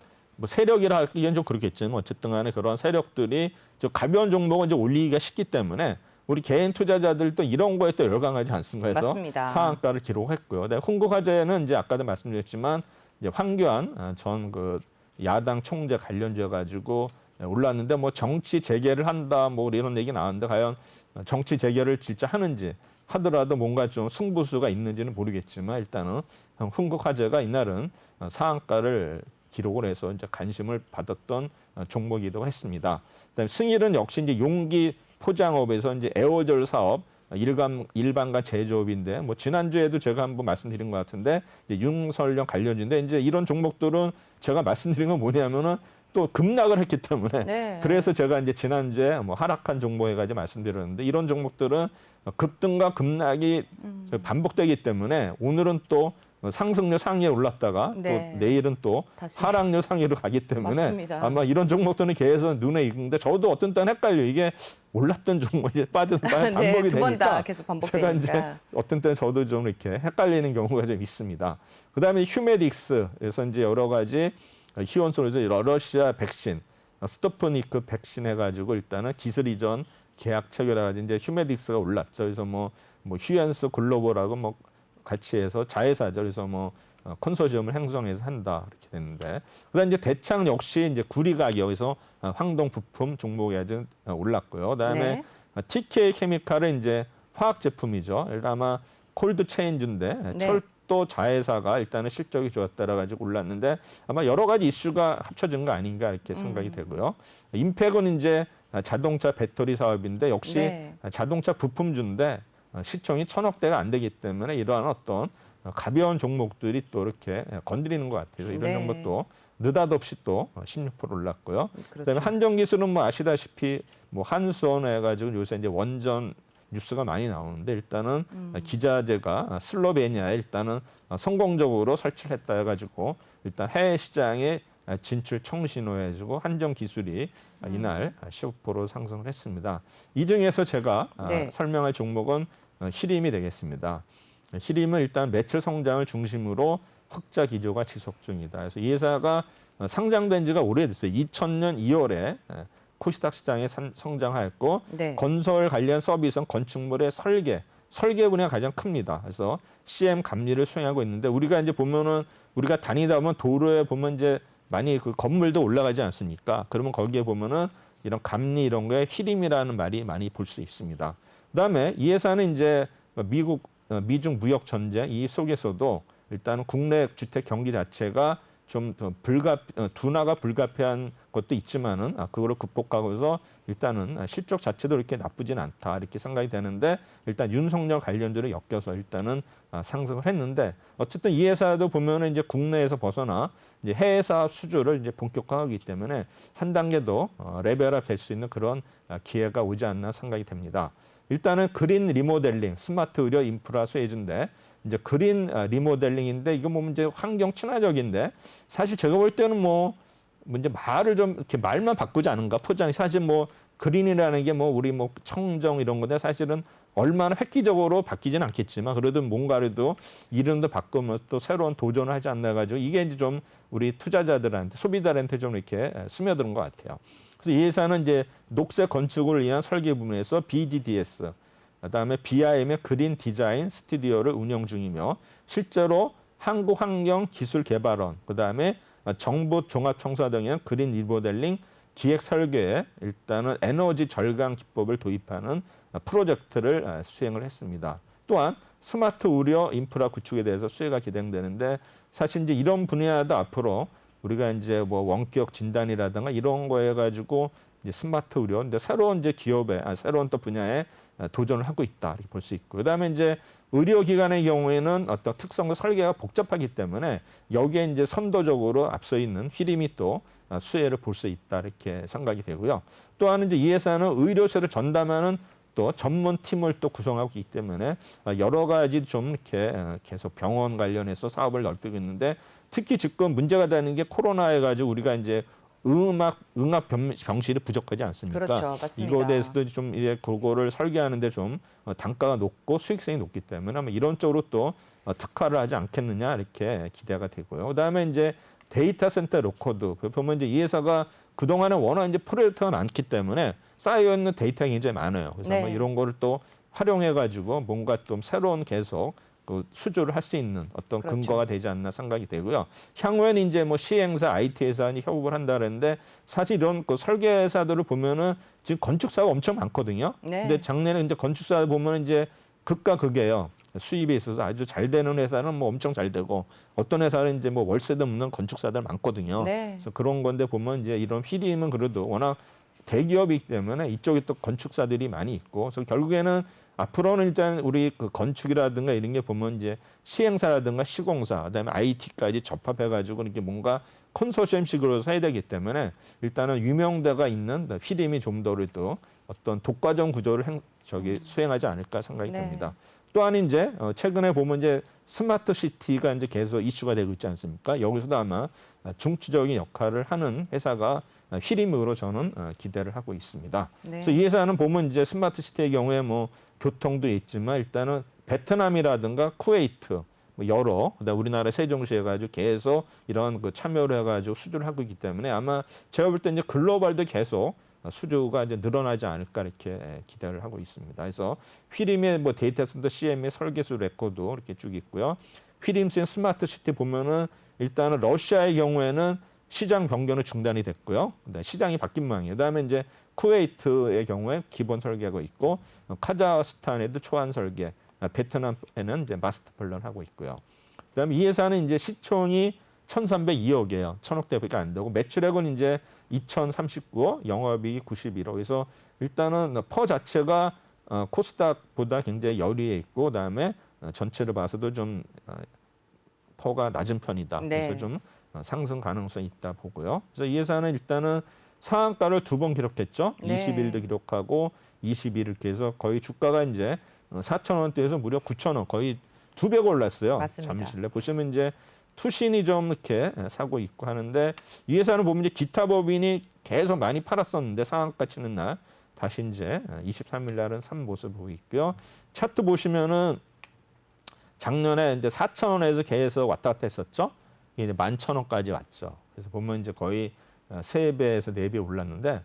세력이라 하기엔 좀 그렇겠지만 어쨌든 간에 그런 세력들이 저 가벼운 종목은 이제 올리기가 쉽기 때문에 우리 개인 투자자들도 이런 거에 또 열광하지 않습니까? 그래서 맞습니다. 상한가를 기록했고요. 흥국화재는 이제 아까도 말씀드렸지만 이제 황교안 전 그 야당 총재 관련주여 가지고 올랐는데 뭐 정치 재개를 한다 뭐 이런 얘기 나왔는데 과연 정치 재개를 진짜 하는지 하더라도 뭔가 좀 승부수가 있는지는 모르겠지만 일단은 흥국화재가 이날은 상한가를 기록을 해서 이제 관심을 받았던 종목이기도 했습니다. 그다음에 승일은 역시 이제 용기 포장업에서 이제 에어졸 사업 일반과 제조업인데 뭐 지난주에도 제가 한번 말씀드린 것 같은데 이제 윤설령 관련주인데 이제 이런 종목들은 제가 말씀드린 건 뭐냐면은 또 급락을 했기 때문에 네. 그래서 제가 이제 지난주에 뭐 하락한 종목 해가지고 말씀드렸는데 이런 종목들은 급등과 급락이 반복되기 때문에 오늘은 또 상승률 상위에 올랐다가 네. 또 내일은 또 다시. 하락률 상위로 가기 때문에 맞습니다. 아마 이런 종목들은 계속 눈에 익는데 저도 어떤 때는 헷갈려 이게 올랐던 종목 이제 빠진 반복이 네, 두 번 되니까 다 계속 제가 이제 반복되니까. 어떤 때는 저도 좀 이렇게 헷갈리는 경우가 좀 있습니다. 그다음에 휴메딕스에서 이제 여러 가지 희원소에서 러시아 백신 스토프니크 백신 해가지고 일단은 기술 이전 계약 체결해가지고 이제 휴메딕스가 올랐죠. 그래서 뭐 휴연스 글로벌하고 뭐 같이 해서 자회사죠. 그래서 뭐 컨소시엄을 형성해서 한다 이렇게 됐는데 그다음 이제 대창 역시 이제 구리 가격에서 황동 부품 종목이 아주 올랐고요. 그다음에 네. TK 케미칼은 이제 화학 제품이죠. 일단 아마 콜드 체인주인데 네. 철도 자회사가 일단은 실적이 좋았다라 가지고 올랐는데 아마 여러 가지 이슈가 합쳐진 거 아닌가 이렇게 생각이 되고요. 임팩은 이제 자동차 배터리 사업인데 역시 네. 자동차 부품주인데 시총이 1,000억대가 안 되기 때문에 이러한 어떤 가벼운 종목들이 또 이렇게 건드리는 것 같아요. 이런 네. 종목도 느닷없이 또 16% 올랐고요. 그렇죠. 그다음에 한전기술은 뭐 아시다시피 뭐 한수원 해가지고 요새 이제 원전 뉴스가 많이 나오는데 일단은 기자재가 슬로베니아에 일단은 성공적으로 설치를 했다 해가지고 일단 해외 시장에 진출 청신호해가지고 한전기술이 이날 15% 상승을 했습니다. 이 중에서 제가 네. 설명할 종목은 히림이 되겠습니다. 히림은 일단 매출 성장을 중심으로 흑자 기조가 지속 중이다. 그래서 이 회사가 상장된 지가 오래됐어요. 2000년 2월에 코스닥 시장에 성장하였고 네. 건설 관련 서비스는 건축물의 설계 분야가 가장 큽니다. 그래서 CM 감리를 수행하고 있는데 우리가 이제 보면은 우리가 다니다 보면 도로에 보면 이제 많이 그 건물도 올라가지 않습니까? 그러면 거기에 보면은 이런 감리 이런 거에 히림이라는 말이 많이 볼 수 있습니다. 그다음에 이 회사는 이제 미국 미중 무역 전쟁 이 속에서도 일단 국내 주택 경기 자체가 좀 더 둔화가 불가피한 것도 있지만은 그거를 극복하고서 일단은 실적 자체도 이렇게 나쁘진 않다 이렇게 생각이 되는데 일단 윤석열 관련주를 엮여서 일단은 상승을 했는데 어쨌든 이 회사도 보면은 이제 국내에서 벗어나 이제 해외 사업 수주를 이제 본격화하기 때문에 한 단계 더 레벨업 될 수 있는 그런 기회가 오지 않나 생각이 됩니다. 일단은 그린 리모델링, 스마트 의료 인프라 수혜주인데 이제 그린 리모델링인데 이거 뭐 이제 환경 친화적인데 사실 제가 볼 때는 뭐 이제 말을 좀 이렇게 말만 바꾸지 않은가 포장이 사실 뭐 그린이라는 게 뭐 우리 뭐 청정 이런 건데 사실은 얼마나 획기적으로 바뀌지는 않겠지만 그래도 뭔가라도 이름도 바꾸면서 또 새로운 도전을 하지 않나 가지고 이게 이제 좀 우리 투자자들한테 소비자들한테 좀 이렇게 스며드는 것 같아요. 그래서 이 회사는 이제 녹색 건축을 위한 설계 부문에서 BGDS 그다음에 BIM의 그린 디자인 스튜디오를 운영 중이며 실제로 한국환경기술개발원 그다음에 정보종합청사 등의 그린 리모델링 기획 설계에 일단은 에너지 절감 기법을 도입하는 프로젝트를 수행을 했습니다. 또한 스마트 의료 인프라 구축에 대해서 수혜가 기대되는데 사실 이제 이런 분야도 앞으로 우리가 이제 뭐 원격 진단이라든가 이런 거 해가지고 이제 스마트 의료, 근데 새로운 이제 기업에 새로운 또 분야에 도전을 하고 있다 이렇게 볼 수 있고, 그다음에 이제 의료기관의 경우에는 어떤 특성과 설계가 복잡하기 때문에 여기에 이제 선도적으로 앞서 있는 휘림이 또 수혜를 볼 수 있다 이렇게 생각이 되고요. 또한 이제 이 회사는 의료실을 전담하는 또 전문 팀을 또 구성하고 있기 때문에 여러 가지 좀 이렇게 계속 병원 관련해서 사업을 넓히고 있는데 특히 지금 문제가 되는 게 코로나에 가지고 우리가 이제 응압 병실이 부족하지 않습니까? 그렇죠, 맞습니다. 이거에 대해서도 좀 이제 그거를 설계하는데 좀 단가가 높고 수익성이 높기 때문에 아마 이런 쪽으로 또 특화를 하지 않겠느냐 이렇게 기대가 되고요. 그다음에 이제 데이터 센터 로코드 보면 이제 이 회사가 그동안에 워낙 이제 프로젝트가 많기 때문에 쌓여 있는 데이터가 굉장히 많아요. 그래서 네. 아마 이런 거를 또 활용해 가지고 뭔가 좀 새로운 계속 그 수주를 할 수 있는 어떤 그렇죠. 근거가 되지 않나 생각이 되고요. 향후에는 이제 뭐 시행사, IT 회사니 협업을 한다 그랬는데 사실 이런 그 설계 회사들을 보면은 지금 건축사가 엄청 많거든요. 네. 근데 작년에 이제 건축사 보면 이제 극과 극이에요. 수입에 있어서 아주 잘 되는 회사는 뭐 엄청 잘 되고 어떤 회사는 이제 뭐 월세도 없는 건축사들 많거든요. 네. 그래서 그런 건데 보면 이제 이런 휘림은 그래도 워낙 대기업이기 때문에 이쪽에 또 건축사들이 많이 있고 그래서 결국에는 앞으로는 일단 우리 그 건축이라든가 이런 게 보면 이제 시행사라든가 시공사 그다음에 IT까지 접합해가지고 이렇게 뭔가 컨소시엄식으로 해야 되기 때문에 일단은 유명대가 있는 휘림이 좀 더 그래도 어떤 독과점 구조를 수행하지 않을까 생각이 네. 됩니다. 또한 이제 최근에 보면 이제 스마트 시티가 이제 계속 이슈가 되고 있지 않습니까? 여기서도 아마 중추적인 역할을 하는 회사가 휘림으로 저는 기대를 하고 있습니다. 네. 그래서 이 회사는 보면 이제 스마트 시티의 경우에 뭐 교통도 있지만 일단은 베트남이라든가 쿠웨이트 뭐 여러 그다음 우리나라 세종시 해가지고 계속 이런 그 참여를 해가지고 수주를 하고 있기 때문에 아마 제가 볼 때 이제 글로벌도 계속 수주가 이제 늘어나지 않을까 이렇게 기대를 하고 있습니다. 그래서 휘림의 뭐 데이터 센터 CM의 설계수 레코드 이렇게 쭉 있고요. 휘림스의 스마트 시티 보면은 일단은 러시아의 경우에는 시장 변경은 중단이 됐고요. 시장이 바뀐 모양이에요. 그다음에 이제 쿠웨이트의 경우에 기본 설계가 있고 카자흐스탄에도 초안 설계, 베트남에는 이제 마스터 플랜을 하고 있고요. 그다음에 이 회사는 이제 시총이 1,302억이에요. 1,000억대밖에 안 되고 매출액은 이제 2,039억, 영업이익이 91억. 그래서 일단은 퍼 자체가 코스닥보다 굉장히 열의에 있고 그다음에 전체를 봐서도 좀 퍼가 낮은 편이다. 네. 그래서 좀 상승 가능성이 있다 보고요. 그래서 이 회사는 일단은 상한가를 2번 기록했죠. 네. 20일도 기록하고 22일 이렇게 해서 거의 주가가 이제 4,000원대에서 무려 9,000원 거의 2배 올랐어요. 맞습니다. 잠실에 보시면 이제 투신이 좀 이렇게 사고 있고 하는데 이 회사는 보면 이제 기타 법인이 계속 많이 팔았었는데 상한가 치는 날 다시 이제 23일 날은 산 모습 보고 있고요. 차트 보시면은 작년에 이제 4,000원에서 계속 왔다 갔다 했었죠. 이게 이제 11,000원까지 왔죠. 그래서 보면 이제 거의 3배에서 4배 올랐는데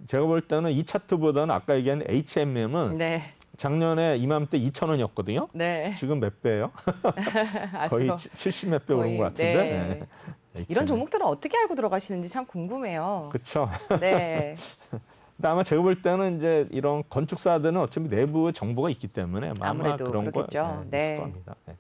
제가 볼 때는 이 차트보다는 아까 얘기한 HMM은 네. 작년에 이맘때 2,000원이었거든요. 네. 지금 몇 배예요? 거의 70 몇 배 오른 것 같은데. 네. 네. 이런 종목들은 어떻게 알고 들어가시는지 참 궁금해요. 그렇죠. 네. 근데 아마 제가 볼 때는 이제 이런 건축사들은 어차피 내부에 정보가 있기 때문에 아마 아무래도 그런 거 그렇겠죠. 있을 네. 겁니다. 네.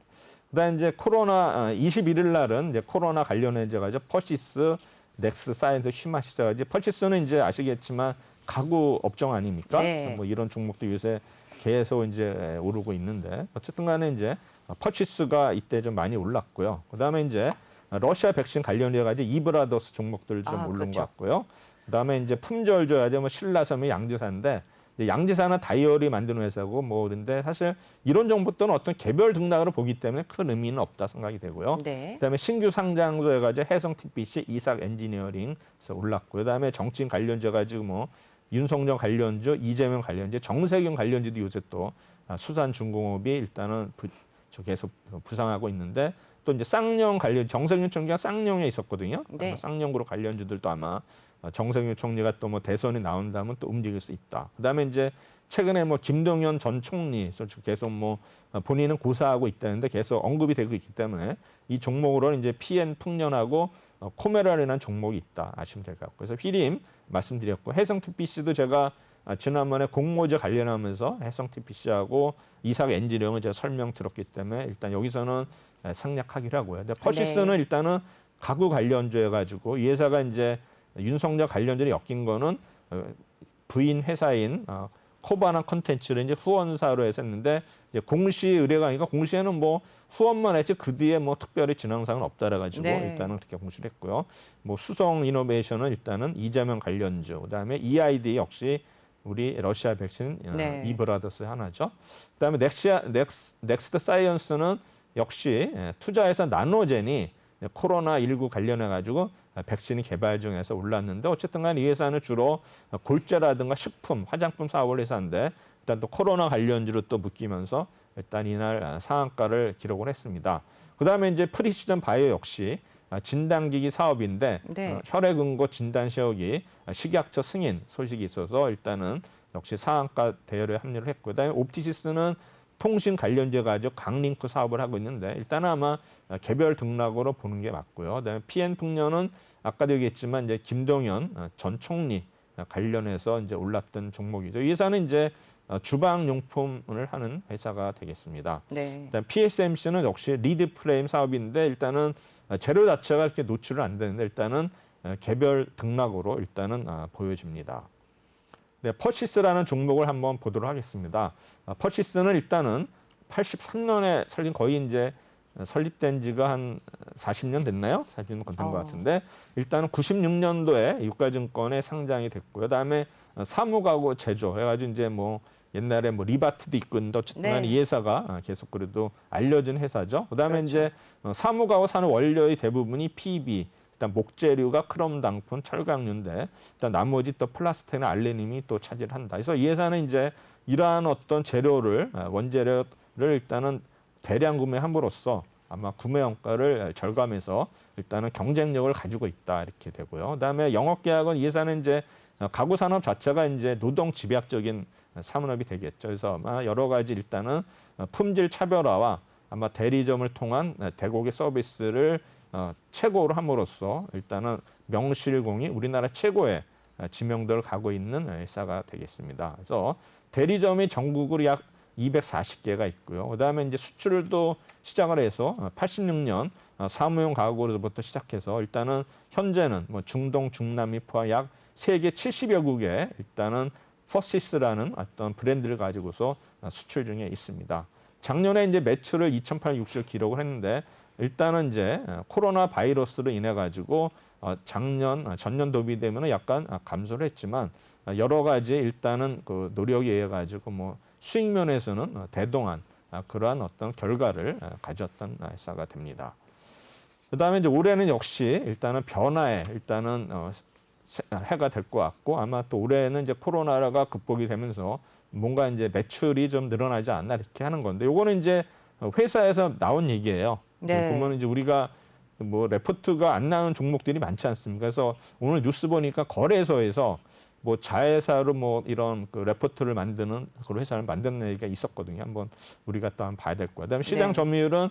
그다음 이제 코로나 21일 날은 이제 코로나 관련해서 가지고 퍼시스, 넥스 사이언스, 휴마시스가 이제 퍼시스는 이제 아시겠지만 가구 업종 아닙니까? 네. 그래서 뭐 이런 종목도 요새 계속 이제 오르고 있는데 어쨌든간에 이제 퍼시스가 이때 좀 많이 올랐고요. 그다음에 이제 러시아 백신 관련해 가지고 이브라더스 종목들 좀 오른 그렇죠. 것 같고요. 그다음에 이제 품절 줘야죠. 뭐 신라섬의 양지사인데 양지사는 다이어리 만드는 회사고 뭐 그런데 사실 이런 정보들은 어떤 개별 등락으로 보기 때문에 큰 의미는 없다 생각이 되고요. 네. 그다음에 신규 상장소 해가지고 해성 TPC, 이삭 엔지니어링에서 올랐고요. 그다음에 정치인 관련주 가지고 뭐 윤석열 관련주, 이재명 관련주, 정세균 관련주도 요새 또 수산중공업이 일단은 계속 부상하고 있는데 또 이제 쌍용 관련 정세균 총리가 쌍용에 있었거든요. 네. 쌍용그룹 관련주들도 아마 정세균 총리가 또 뭐 대선이 나온다면 또 움직일 수 있다. 그다음에 이제 최근에 뭐 김동연 전 총리 계속 뭐 본인은 고사하고 있다는데 계속 언급이 되고 있기 때문에 이 종목으로는 이제 PN 풍년하고 코메랄이라는 종목이 있다 아시면 될 것 같고 그래서 휘림 말씀드렸고 해성 TPC도 제가 지난번에 공모제 관련하면서 해성 TPC하고 이삭 엔지니어링을 제가 설명 들었기 때문에 일단 여기서는 생략하기로 하고요. 근데 퍼시스는 네. 일단은 가구 관련주해 가지고 이 회사가 이제 윤석열 관련주에 엮인 거는 부인 회사인 코바나 컨텐츠를 이제 후원사로 해서 했는데 이제 공시 의뢰가 아니니까 공시에는 뭐 후원만 했지 그 뒤에 뭐 특별히 진행사항은 없다라 가지고 네. 일단은 그렇게 공시를 했고요. 뭐 수성 이노베이션은 일단은 이재명 관련주, 그다음에 EID 역시 우리 러시아 백신 네. 이브라더스 하나죠. 그다음에 넥스트 사이언스는 역시 투자회사 나노젠이 코로나19 관련해 가지고 백신이 개발 중에서 올랐는데 어쨌든 간에 이 회사는 주로 골재라든가 식품, 화장품 사업을 회사인데 일단 또 코로나 관련주로 또 묶이면서 일단 이날 상한가를 기록을 했습니다. 그다음에 이제 프리시전 바이오 역시 진단기기 사업인데 네. 혈액응고 진단 시험이 식약처 승인 소식이 있어서 일단은 역시 상한가 대열에 합류를 했고 그다음에 옵티시스는 통신 관련주에 가지고 강링크 사업을 하고 있는데 일단 아마 개별 등락으로 보는 게 맞고요. 그다음에 PN 풍년은 아까도 얘기했지만 이제 김동연 전 총리 관련해서 이제 올랐던 종목이죠. 이 회사는 이제 주방용품을 하는 회사가 되겠습니다. 네. 일단 PSMC는 역시 리드 프레임 사업인데 일단은 재료 자체가 이렇게 노출은 안 되는데 일단은 개별 등락으로 일단은 보여집니다. 네, 퍼시스라는 종목을 한번 보도록 하겠습니다. 퍼시스는 일단은 83년에 설립 거의 이제 설립된 지가 한 40년 됐나요? 40년 된 것 같은데 일단은 96년도에 유가증권에 상장이 됐고요. 그다음에 사무가구 제조 해가지고 이제 뭐 옛날에 뭐 리바트도 있고 있는데 어쨌든 간에 네. 이 회사가 계속 그래도 알려진 회사죠. 그다음에 그렇죠. 이제 사무가구 사는 원료의 대부분이 PB 일단 목재류가 크롬 당품, 철강류인데 일단 나머지 또 플라스틱이나 알루미늄이 또 차지를 한다. 그래서 이 회사는 이제 이러한 어떤 재료를 원재료를 일단은 대량 구매함으로써 아마 구매 원가를 절감해서 일단은 경쟁력을 가지고 있다 이렇게 되고요. 그다음에 영업 계약은 이 회사는 이제 가구 산업 자체가 이제 노동 집약적인 산업이 되겠죠. 그래서 아마 여러 가지 일단은 품질 차별화와 아마 대리점을 통한 대고기 서비스를 최고로 함으로써 일단은 명실공히 우리나라 최고의 지명도를 가고 있는 회사가 되겠습니다. 그래서 대리점이 전국으로 약 240개가 있고요. 그다음에 이제 수출도 시작을 해서 86년 사무용 가구로부터 시작해서 일단은 현재는 뭐 중동, 중남미 포함 약 세계 70여 국에 일단은 퍼시스라는 어떤 브랜드를 가지고서 수출 중에 있습니다. 작년에 이제 매출을 2,860억 기록을 했는데 일단은 이제 코로나 바이러스로 인해 가지고 전년 도비되면은 약간 감소를 했지만 여러 가지 일단은 그 노력에 의해 가지고 뭐 수익 면에서는 대동한 그러한 어떤 결과를 가졌던 회사가 됩니다. 그다음에 이제 올해는 역시 일단은 변화에 일단은 해가 될 것 같고 아마 또 올해는 이제 코로나가 극복이 되면서 뭔가 이제 매출이 좀 늘어나지 않나 이렇게 하는 건데 요거는 이제 회사에서 나온 얘기예요. 네. 보면 이제 우리가 뭐 레포트가 안 나오는 종목들이 많지 않습니까? 그래서 오늘 뉴스 보니까 거래소에서 뭐 자회사로 뭐 이런 그 레포트를 만드는 그런 회사를 만드는 얘기가 있었거든요. 한번 우리가 또 한번 봐야 될 거예요. 그다음에 시장 네. 점유율은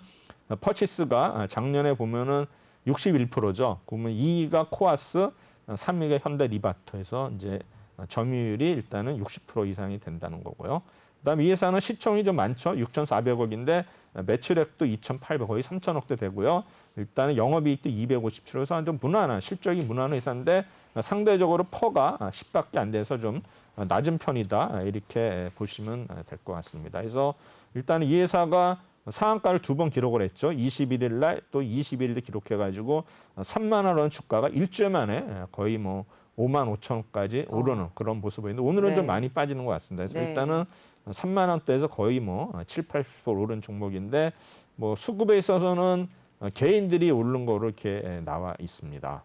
퍼치스가 작년에 보면은 61%죠. 그러면 2위가 코아스, 3위가 현대 리바트에서 이제 점유율이 일단은 60% 이상이 된다는 거고요. 그다음에 이 회사는 시총이 좀 많죠. 6,400억인데 매출액도 2,800억, 거의 3,000억대 되고요. 일단은 영업이익도 257억에서 좀 무난한, 실적이 무난한 회사인데 상대적으로 퍼가 10밖에 안 돼서 좀 낮은 편이다. 이렇게 보시면 될 것 같습니다. 그래서 일단 이 회사가 상한가를 2번 기록을 했죠. 21일 날 또 21일도 기록해가지고 3만 원 주가가 일주일 만에 거의 뭐 5만 5천 원까지 오르는 그런 모습을 보이는데 오늘은 네. 좀 많이 빠지는 것 같습니다. 그래서 네. 일단은 3만 원대에서 거의 뭐 7, 80% 오른 종목인데 뭐 수급에 있어서는 개인들이 오른 거로 이렇게 나와 있습니다.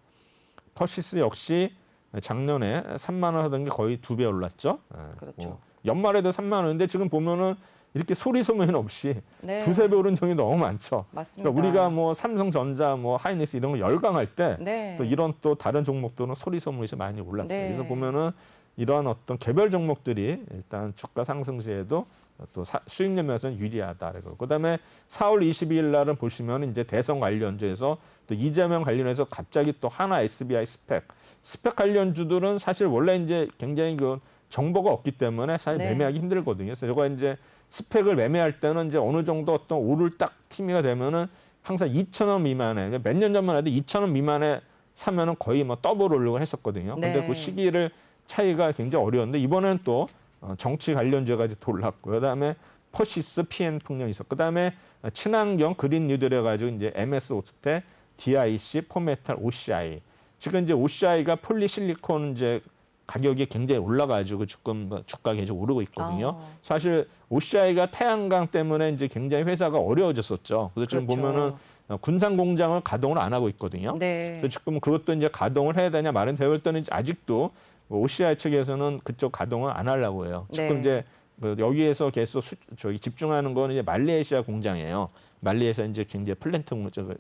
퍼시스 역시 작년에 3만 원 하던 게 거의 2배 올랐죠. 그렇죠. 뭐 연말에도 3만 원인데 지금 보면은 이렇게 소리 소문 없이 네. 두세 배 오른 적이 너무 많죠. 맞습니다. 그러니까 우리가 뭐 삼성전자, 뭐 하이닉스 이런 거 열광할 때 또 네. 이런 또 다른 종목들은 소리 소문이 많이 올랐어요. 네. 그래서 보면은 이러한 어떤 개별 종목들이 일단 주가 상승 시에도 또 수익률 면에서는 유리하다. 그다음에 4월 22일 날은 보시면 이제 대선 관련주에서 또 이재명 관련해서 갑자기 또 하나 SBI 스펙 관련주들은 사실 원래 이제 굉장히 그 정보가 없기 때문에 사실 네. 매매하기 힘들거든요. 그래서 제가 이제 스펙을 매매할 때는 이제 어느 정도 어떤 오를 딱 팀이가 되면은 항상 2,000원 미만에 몇 년 전만 해도 2,000원 미만에 사면은 거의 뭐 더블 오르곤 했었거든요. 근데 네. 그 시기를 차이가 굉장히 어려웠는데 이번에는 또 정치 관련주가 또 올랐고요. 그다음에 퍼시스, PN 풍령이 있었고, 그다음에 친환경 그린 뉴딜 해가지고 이제 MS 오스테, DIC, 포메탈, OCI. 지금 이제 OCI가 폴리실리콘 이제 가격이 굉장히 올라가지고 지금 주가 계속 오르고 있거든요. 사실 OCI가 태양광 때문에 이제 굉장히 회사가 어려워졌었죠. 그래서 지금 그렇죠. 보면은 군산 공장을 가동을 안 하고 있거든요. 네. 그래서 지금 그것도 이제 가동을 해야 되냐 말은 되어 있더니 아직도 OCI 측에서는 그쪽 가동을 안 하려고 해요. 지금 네. 이제 여기에서 계속 저기 집중하는 거는 이제 말레이시아 공장이에요. 말레이시아 이제 굉장히 플랜트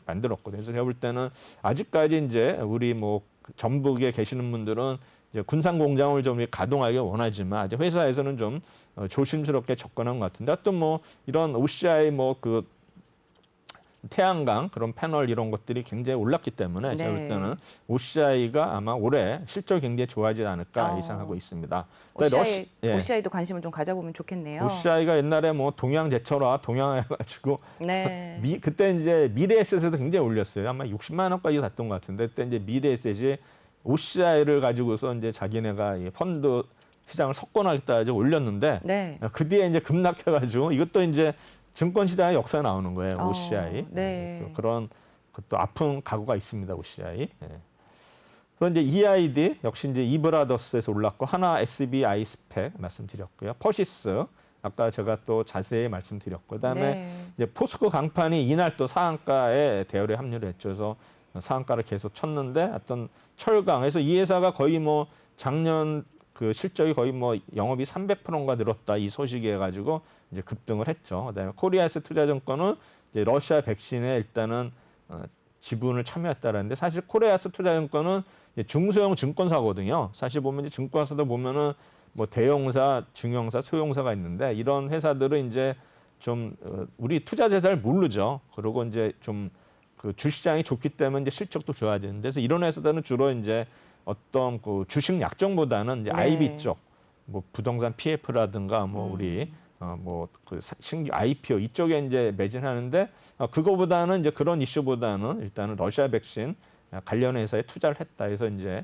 만들었거든요. 그래서 제가 볼 때는 아직까지 이제 우리 뭐 전북에 계시는 분들은 이제 군산 공장을 좀 가동하기 원하지만 아직 회사에서는 좀 조심스럽게 접근한 것 같은데 하여튼 뭐 이런 OCI 뭐 그 태양광 그런 패널 이런 것들이 굉장히 올랐기 때문에 제가 볼 때는 OCI가 아마 올해 실적이 굉장히 좋아지지 않을까 예상하고 있습니다. OCI도 관심을 좀 가져보면 좋겠네요. OCI가 옛날에 뭐 동양제철화 동양해가지고 네. 그때 이제 미래에셋에도 굉장히 올렸어요. 아마 60만 원까지 갔던 것 같은데 그때 이제 미래에셋이 OCI를 가지고서 이제 자기네가 이 펀드 시장을 석권하겠다 해서 올렸는데 네. 그 뒤에 이제 급락해가지고 이것도 이제 증권 시장의 역사에 나오는 거예요. OCI. 네. 그런 것도 아픈 각오가 있습니다. OCI. 그리고 이제 EID 역시 이제 이브라더스에서 올랐고 하나 SBI 스펙 말씀드렸고요. 퍼시스 아까 제가 또 자세히 말씀드렸고 그다음에 이제 포스코 강판이 이날 또 상한가에 대열에 합류를 했죠. 그래서 상한가를 계속 쳤는데 어떤 철강에서 이 회사가 거의 뭐 작년 그 실적이 거의 뭐 영업이 300%가 늘었다 이 소식이 해가지고 이제 급등을 했죠. 그다음에 코리아스 투자증권은 이제 러시아 백신에 일단은 지분을 참여했다라는데 사실 코리아스 투자증권은 이제 중소형 증권사거든요. 사실 보면 이제 증권사도 보면은 뭐 대형사, 중형사, 소형사가 있는데 이런 회사들은 이제 좀 우리 투자자들 모르죠. 그리고 이제 좀 그 주시장이 좋기 때문에 이제 실적도 좋아지는데 그래서 이런 회사들은 주로 이제 어떤 그 주식 약정보다는 이제 IB 쪽, 뭐 부동산 PF라든가 뭐 우리 뭐 그 신규 IPO 이쪽에 이제 매진하는데 그거보다는 이제 그런 이슈보다는 일단은 러시아 백신 관련 회사에 투자를 했다 해서 이제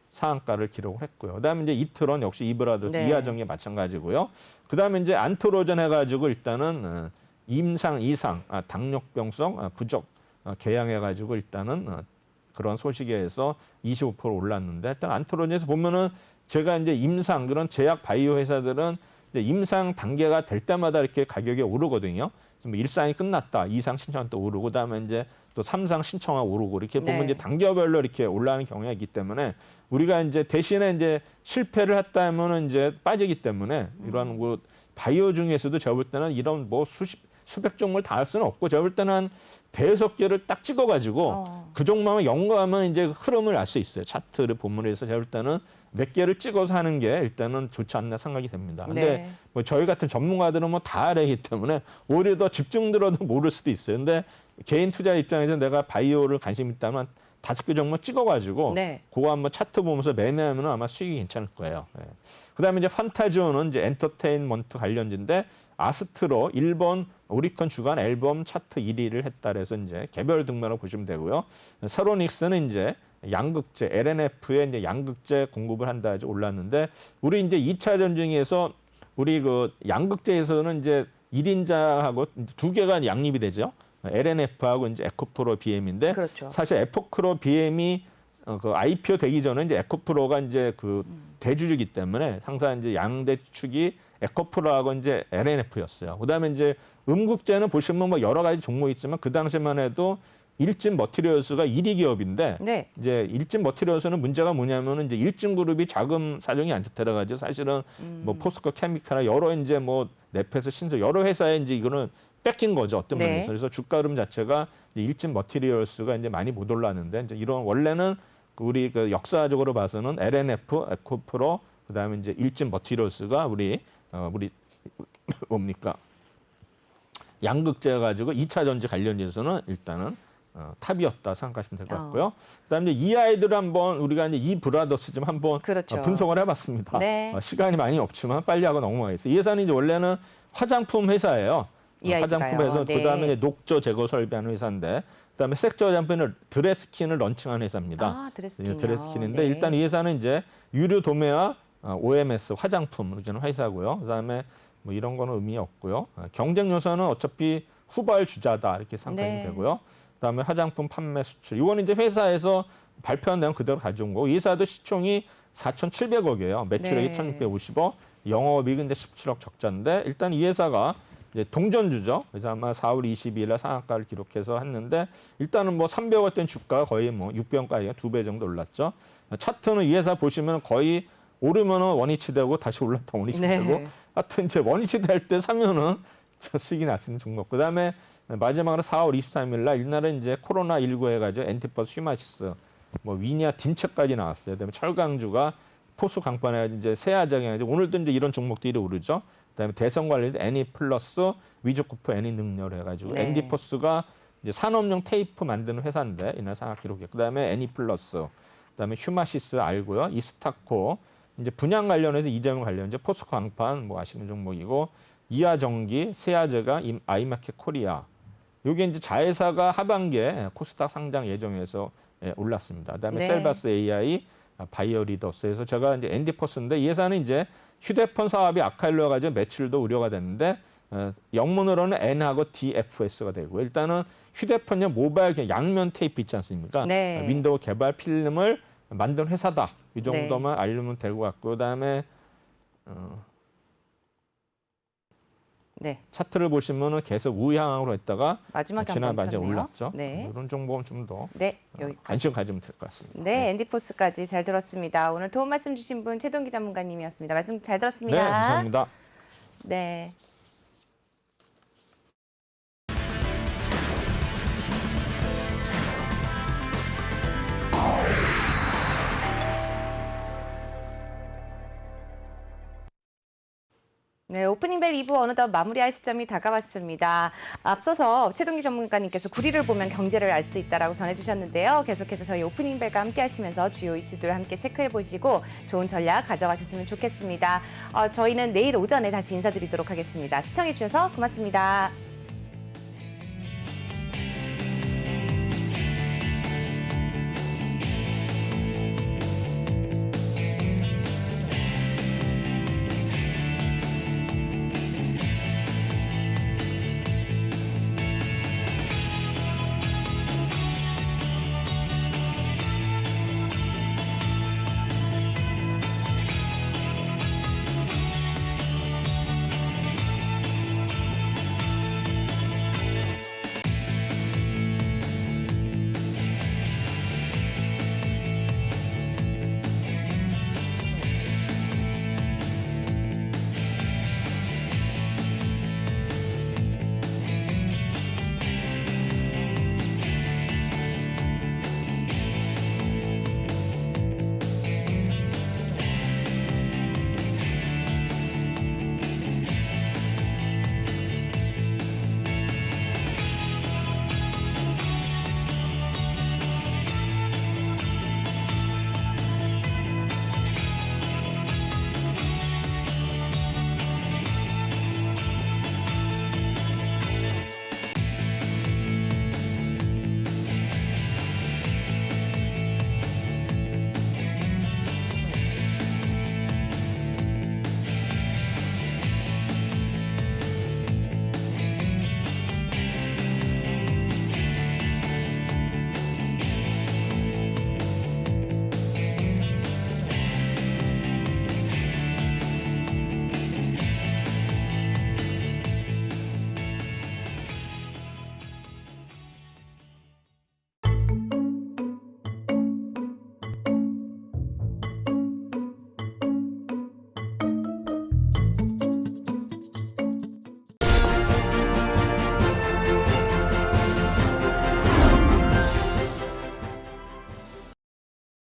상한가를 기록을 했고요. 그다음에 이제 이트론 역시 이브라더스 이하정이 마찬가지고요. 그다음에 이제 안토로전 해가지고 일단은 임상 이상 당뇨병성 부적 개양해가지고 일단은 그런 소식에 의해서 25% 올랐는데 일단 안토로전에서 보면은 제가 이제 임상 그런 제약 바이오 회사들은 이제 임상 단계가 될 때마다 이렇게 가격이 오르거든요. 그래서 뭐 1상이 끝났다, 2상 신청한 또 오르고, 그다음에 이제 또 3상 신청하고 오르고 이렇게 보면 이제 단계별로 이렇게 올라가는 경우가 있기 때문에 우리가 이제 대신에 이제 실패를 했다 하면은 이제 빠지기 때문에 이런 뭐 바이오 중에서도 제가 볼 때는 이런 뭐 수백 종목을 다 할 수는 없고 제가 볼 때는 한 대여섯 개를 딱 찍어가지고 그 종목만 연구하면 이제 흐름을 알 수 있어요. 차트를 본문에서 제가 볼 때는 몇 개를 찍어서 하는 게 일단은 좋지 않나 생각이 됩니다. 근데 뭐 저희 같은 전문가들은 뭐 다 알기 때문에 오히려 더 집중 들어도 모를 수도 있어요. 근데 개인 투자 입장에서 내가 바이오를 관심 있다면 5개 종목 찍어가지고 네. 그거 한번 차트 보면서 매매하면 아마 수익이 괜찮을 거예요. 예. 그다음에 이제 판타지오는 이제 엔터테인먼트 관련주인데 아스트로 일본 오리콘 주간 앨범 차트 1위를 했다 그래서 이제 개별 등락으로 보시면 되고요. 세로닉스는 이제 양극재 LNF에 이제 양극재 공급을 한다 해서 올랐는데 우리 이제 2차 전쟁에서 우리 그 양극재에서는 이제 1인자하고 2개가 양립이 되죠. LNF하고 이제 에코프로 BM인데 그렇죠. 사실 에코프로 BM이 그 IPO 되기 전에 이제 에코프로가 이제 그 대주주이기 때문에 항상 이제 양대축이 에코프로하고 이제 LNF였어요. 그다음에 이제 음극재는 보시면 뭐 여러 가지 종목이 있지만 그 당시만 해도 일진 머티리얼스가 1위 기업인데 네. 이제 일진 머티리얼스는 문제가 뭐냐면은 이제 일진 그룹이 자금 사정이 안 좋다라 가지고 사실은 뭐 포스코 케미칼이나 여러 이제 뭐 넵에서 신소 여러 회사에 이제 이거는 뺏긴 거죠 어떤 네. 면에서. 그래서 주가 흐름 자체가 이제 일진 머티리얼스가 이제 많이 못 올랐는데 이제 이런 원래는 우리 그 역사적으로 봐서는 LNF, 에코프로 그다음에 이제 일진 머티리얼스가 우리 뭡니까 양극재 가지고 2차 전지 관련해서는 일단은 탑이었다 생각하시면 될 것 같고요. 그다음에 이제 이 아이들을 한번 우리가 이제 이 브라더스 좀 한번 그렇죠. 분석을 해봤습니다. 네. 시간이 많이 없지만 빨리 하고 넘어가겠습니다. 이 회사는 이제 원래는 화장품 회사예요. 이 아이디가요. 화장품 회사 네. 그다음에 이제 녹조 제거 설비하는 회사인데 그다음에 섹조 샴푸는 드레스킨을 런칭한 회사입니다. 아, 드레스킨이요. 드레스킨인데 네. 일단 이 회사는 이제 유료 도매와 OMS 화장품 이렇게 하는 회사고요. 그다음에 뭐 이런 거는 의미 없고요. 경쟁 요소는 어차피 후발 주자다 이렇게 생각하시면 네. 되고요. 그다음에 화장품 판매 수출. 이거는 이제 회사에서 발표한 내용 그대로 가져온 거고 이 회사도 시총이 4,700억이에요. 매출액이 네. 1,650억, 영업이익은 이제 17억 적자인데 일단 이 회사가 이제 동전주죠. 그래서 아마 4월 22일 날 상한가를 기록해서 했는데 일단은 뭐 300원대 주가가 거의 뭐 600원까지 2배 정도 올랐죠. 차트는 이 회사 보시면 거의 오르면은 원위치 되고 다시 올랐다 원위치 네. 되고 하여튼 이제 원위치 될 때 사면은 수익이 났는 종목. 그다음에 마지막으로 4월 23일 날 이날은 이제 코로나19 해가지고 엔티퍼스 휴마시스 뭐 위니아 딤체까지 나왔어요. 그다음에 철강주가 포수 강판에 이제 세아장에 해가지고 오늘도 이제 이런 종목들이 오르죠. 그다음에 대선 관련 애니 플러스 위즈코프 애니 능력 해가지고 네. 엔디포스가 이제 산업용 테이프 만드는 회사인데 이날 상한가 기록했고 그다음에 애니 플러스 그다음에 휴마시스 알고요. 이스타코 이제 분양 관련해서 이재용 관련 이제 포스코 강판 뭐 아시는 종목이고 이하전기, 세아제가 아이마켓 코리아. 요게 이제 자회사가 하반기에 코스닥 상장 예정에서 올랐습니다. 그다음에 네. 셀바스 AI, 바이오리더스에서 제가 이제 앤디퍼스인데 이 회사는 이제 휴대폰 사업이 악화일로 가지고 매출도 우려가 됐는데 영문으로는 N하고 DFS가 되고 일단은 휴대폰용 모바일 양면 테이프 있지 않습니까? 네. 윈도우 개발 필름을 만든 회사다. 이 정도만 알려면 될 것 같고 그다음에 네. 차트를 보시면은 계속 우향으로 했다가 마지막에 지난 한번 반제 폈네요. 올랐죠. 네. 이런 정보는 좀 더 네. 여기 관심 가지면 될 것 같습니다. 네, 앤디포스까지 잘 들었습니다. 오늘 도움 말씀 주신 분 최동기 전문가님이었습니다. 말씀 잘 들었습니다. 네, 감사합니다. 네. 네, 오프닝벨 2부 어느덧 마무리할 시점이 다가왔습니다. 앞서서 최동기 전문가님께서 구리를 보면 경제를 알 수 있다라고 전해주셨는데요. 계속해서 저희 오프닝벨과 함께 하시면서 주요 이슈들 함께 체크해 보시고 좋은 전략 가져가셨으면 좋겠습니다. 저희는 내일 오전에 다시 인사드리도록 하겠습니다. 시청해 주셔서 고맙습니다.